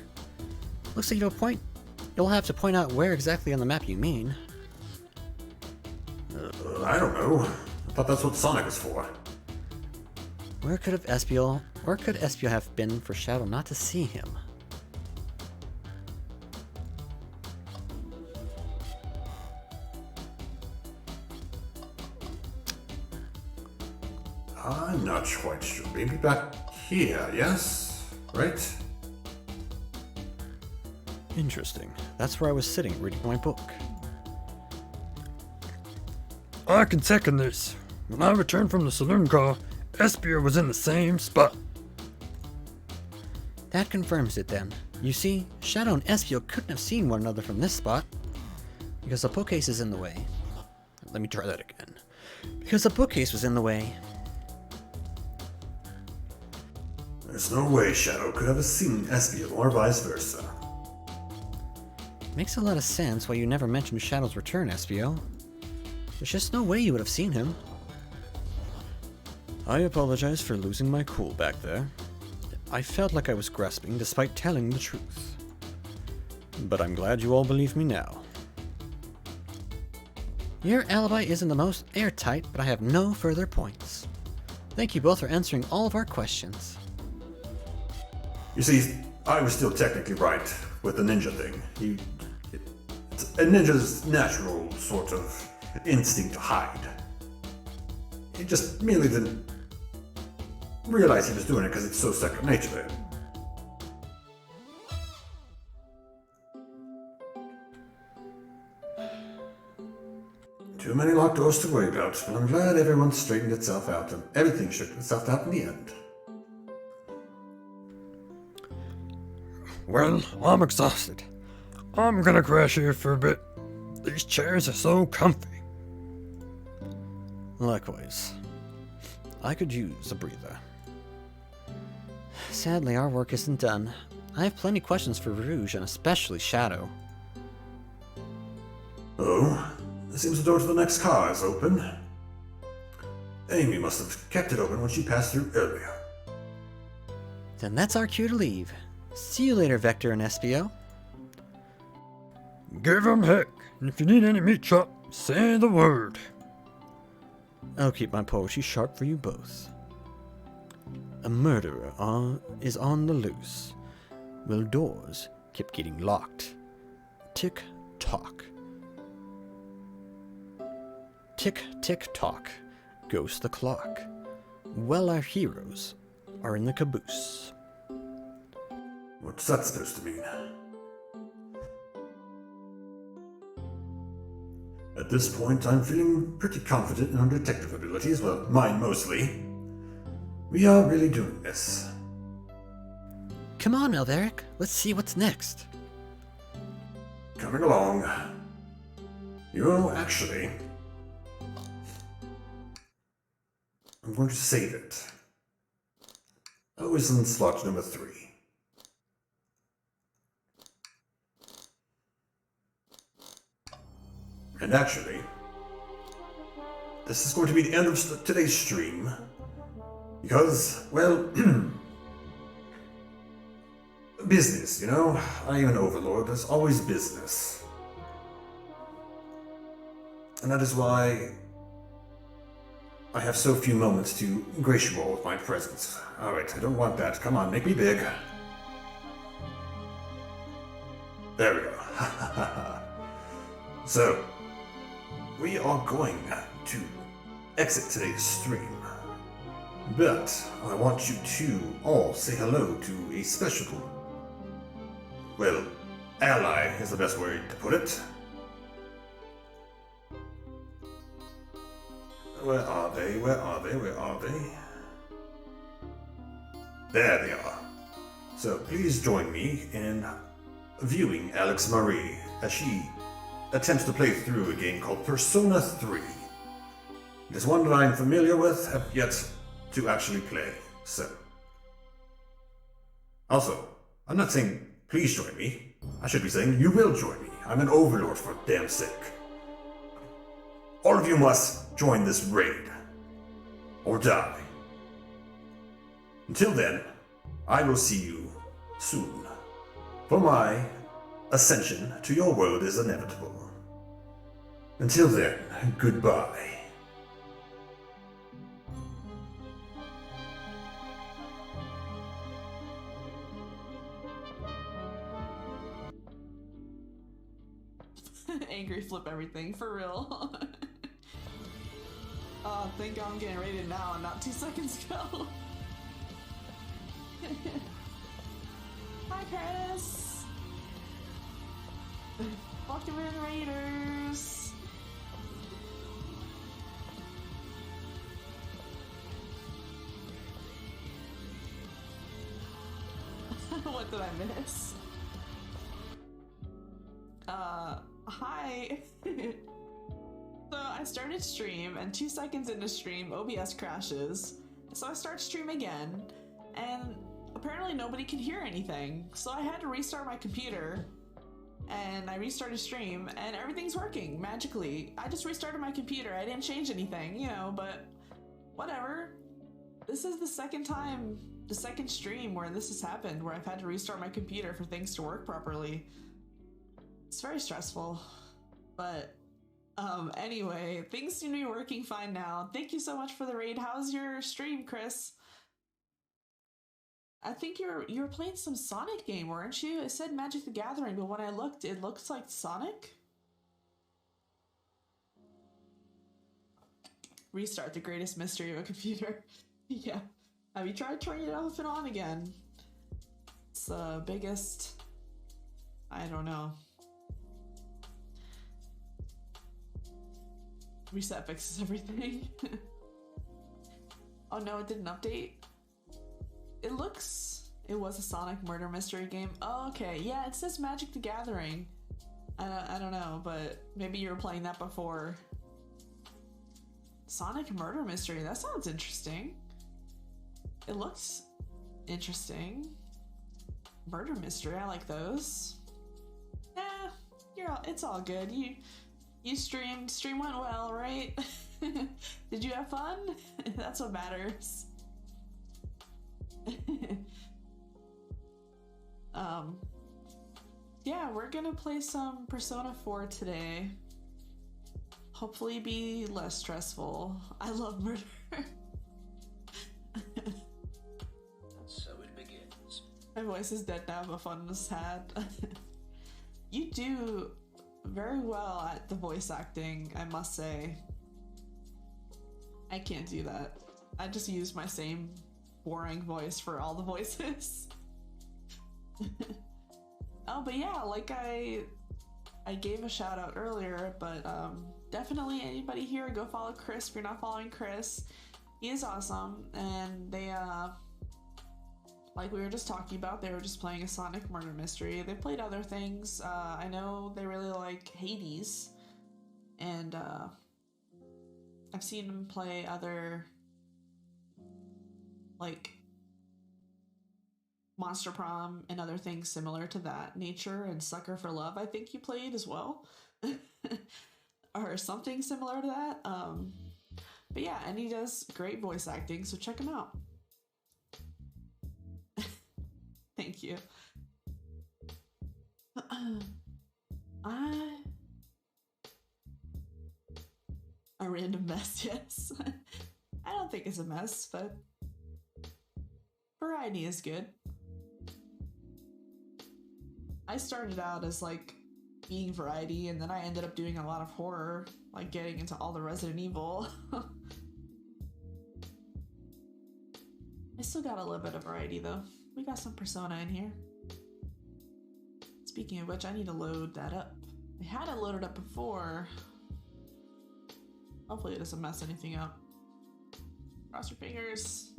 Looks like you'll have to point out where exactly on the map you mean. I don't know. I thought that's what Sonic was for. Where could Espio have been for Shadow not to see him? I'm not quite sure. Maybe back here, yes? Right? Interesting. That's where I was sitting, reading my book. I can second this. When I returned from the saloon car, Espio was in the same spot. That confirms it then. You see, Shadow and Espio couldn't have seen one another from this spot. Because the bookcase is in the way. Let me try that again. Because the bookcase was in the way. There's no way Shadow could have seen Espio or vice versa. Makes a lot of sense why you never mentioned Shadow's return, Espio. There's just no way you would have seen him. I apologize for losing my cool back there. I felt like I was grasping despite telling the truth. But I'm glad you all believe me now. Your alibi isn't the most airtight, but I have no further points. Thank you both for answering all of our questions. You see, I was still technically right with the ninja thing. It's a ninja's natural sort of instinct to hide. He just merely didn't realize he was doing it because it's so second nature to him. Too many locked doors to worry about, but I'm glad everyone straightened itself out and everything straightened itself out in the end. Well, I'm exhausted. I'm gonna crash here for a bit. These chairs are so comfy. Likewise. I could use a breather. Sadly, our work isn't done. I have plenty questions for Rouge and especially Shadow. Oh, it seems the door to the next car is open. Amy must have kept it open when she passed through earlier. Then that's our cue to leave. See you later, Vector and Espio. Give 'em heck, and if you need any meat chop, say the word. I'll keep my poetry sharp for you both. A murderer is on the loose. Will doors keep getting locked? Tick tock. Tick tick tock goes the clock. Well, our heroes are in the caboose. What's that supposed to mean? At this point, I'm feeling pretty confident in our detective abilities, well, mine mostly. We are really doing this. Come on, Elveric, let's see what's next. Coming along. You know, actually, I'm going to save it. Always in slot number 3. And actually, this is going to be the end of today's stream. Because, well, business, you know? I am an overlord, there's always business. And that is why I have so few moments to grace you all with my presence. Alright, I don't want that. Come on, make me big. There we go. So, we are going to exit today's stream. But I want you to all say hello to a special, well, ally is the best way to put it. Where are they? Where are they? Where are they? There they are. So please join me in viewing Alex Marie as she attempts to play through a game called Persona 3. It is one that I am familiar with, have yet to actually play, so. Also, I'm not saying please join me. I should be saying you will join me. I'm an overlord for damn sake. All of you must join this raid, or die. Until then, I will see you soon, for my ascension to your world is inevitable. Until then, goodbye. Angry flip everything, for real. Thank God I'm getting rated now and not 2 seconds ago. Hi, Chris! Welcome in, Raiders! What did I miss? Hi! So I started stream, and 2 seconds into stream, OBS crashes. So I start stream again, and apparently nobody could hear anything. So I had to restart my computer, and I restarted stream, and everything's working magically. I just restarted my computer. I didn't change anything, you know, but whatever. This is the second stream where this has happened, where I've had to restart my computer for things to work properly. It's very stressful, but anyway, things seem to be working fine now. Thank you so much for the raid. How's your stream, Chris? I think you were playing some Sonic game, weren't you? It said Magic the Gathering, but when I looked, it looks like Sonic. Restart, the greatest mystery of a computer. Yeah. Have you tried turning it off and on again? It's the biggest... I don't know. Reset fixes everything. Oh no, it didn't update? It was a Sonic murder mystery game. Oh, okay. Yeah, it says Magic the Gathering. I don't know, but maybe you were playing that before. Sonic murder mystery, that sounds interesting. It looks interesting. murder mystery. I like those. Yeah, it's all good. You streamed. Stream went well, right? Did you have fun? That's what matters. Yeah, we're gonna play some Persona 4 today. Hopefully be less stressful. I love murder. So it begins. My voice is dead now, but fun is had. You do very well at the voice acting, I must say. I can't do that. I just use my same boring voice for all the voices. Oh, but yeah, like I gave a shout out earlier, but definitely anybody here, go follow Chris if you're not following Chris. He is awesome, and they like we were just talking about, they were just playing a Sonic murder mystery. They played other things. I know they really like Hades, and I've seen them play other, like, Monster Prom and other things similar to that nature, and Sucker for Love I think you played as well. Or something similar to that. But yeah, and he does great voice acting, so check him out. Thank you. A random mess, yes. I don't think it's a mess, but variety is good. I started out as like being variety, and then I ended up doing a lot of horror, like getting into all the Resident Evil. I still got a little bit of variety though. We got some Persona in here. Speaking of which, I need to load that up. I had it loaded up before. Hopefully it doesn't mess anything up. Cross your fingers.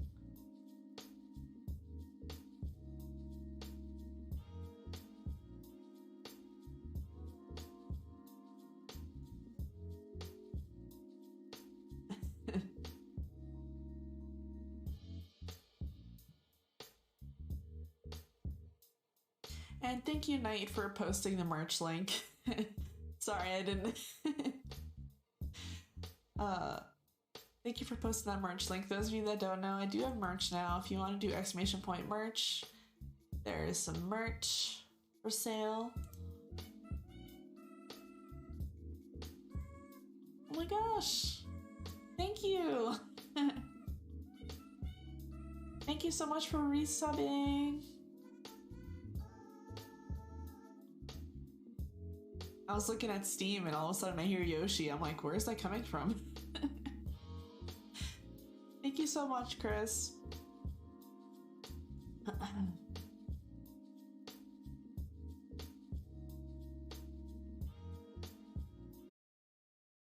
And thank you, Knight, for posting the merch link. Sorry, I didn't. Thank you for posting that merch link. Those of you that don't know, I do have merch now. If you want to do exclamation point merch, there is some merch for sale. Oh my gosh. Thank you. Thank you so much for resubbing. I was looking at Steam and all of a sudden I hear Yoshi. I'm like, where's that coming from? Thank you so much, Chris.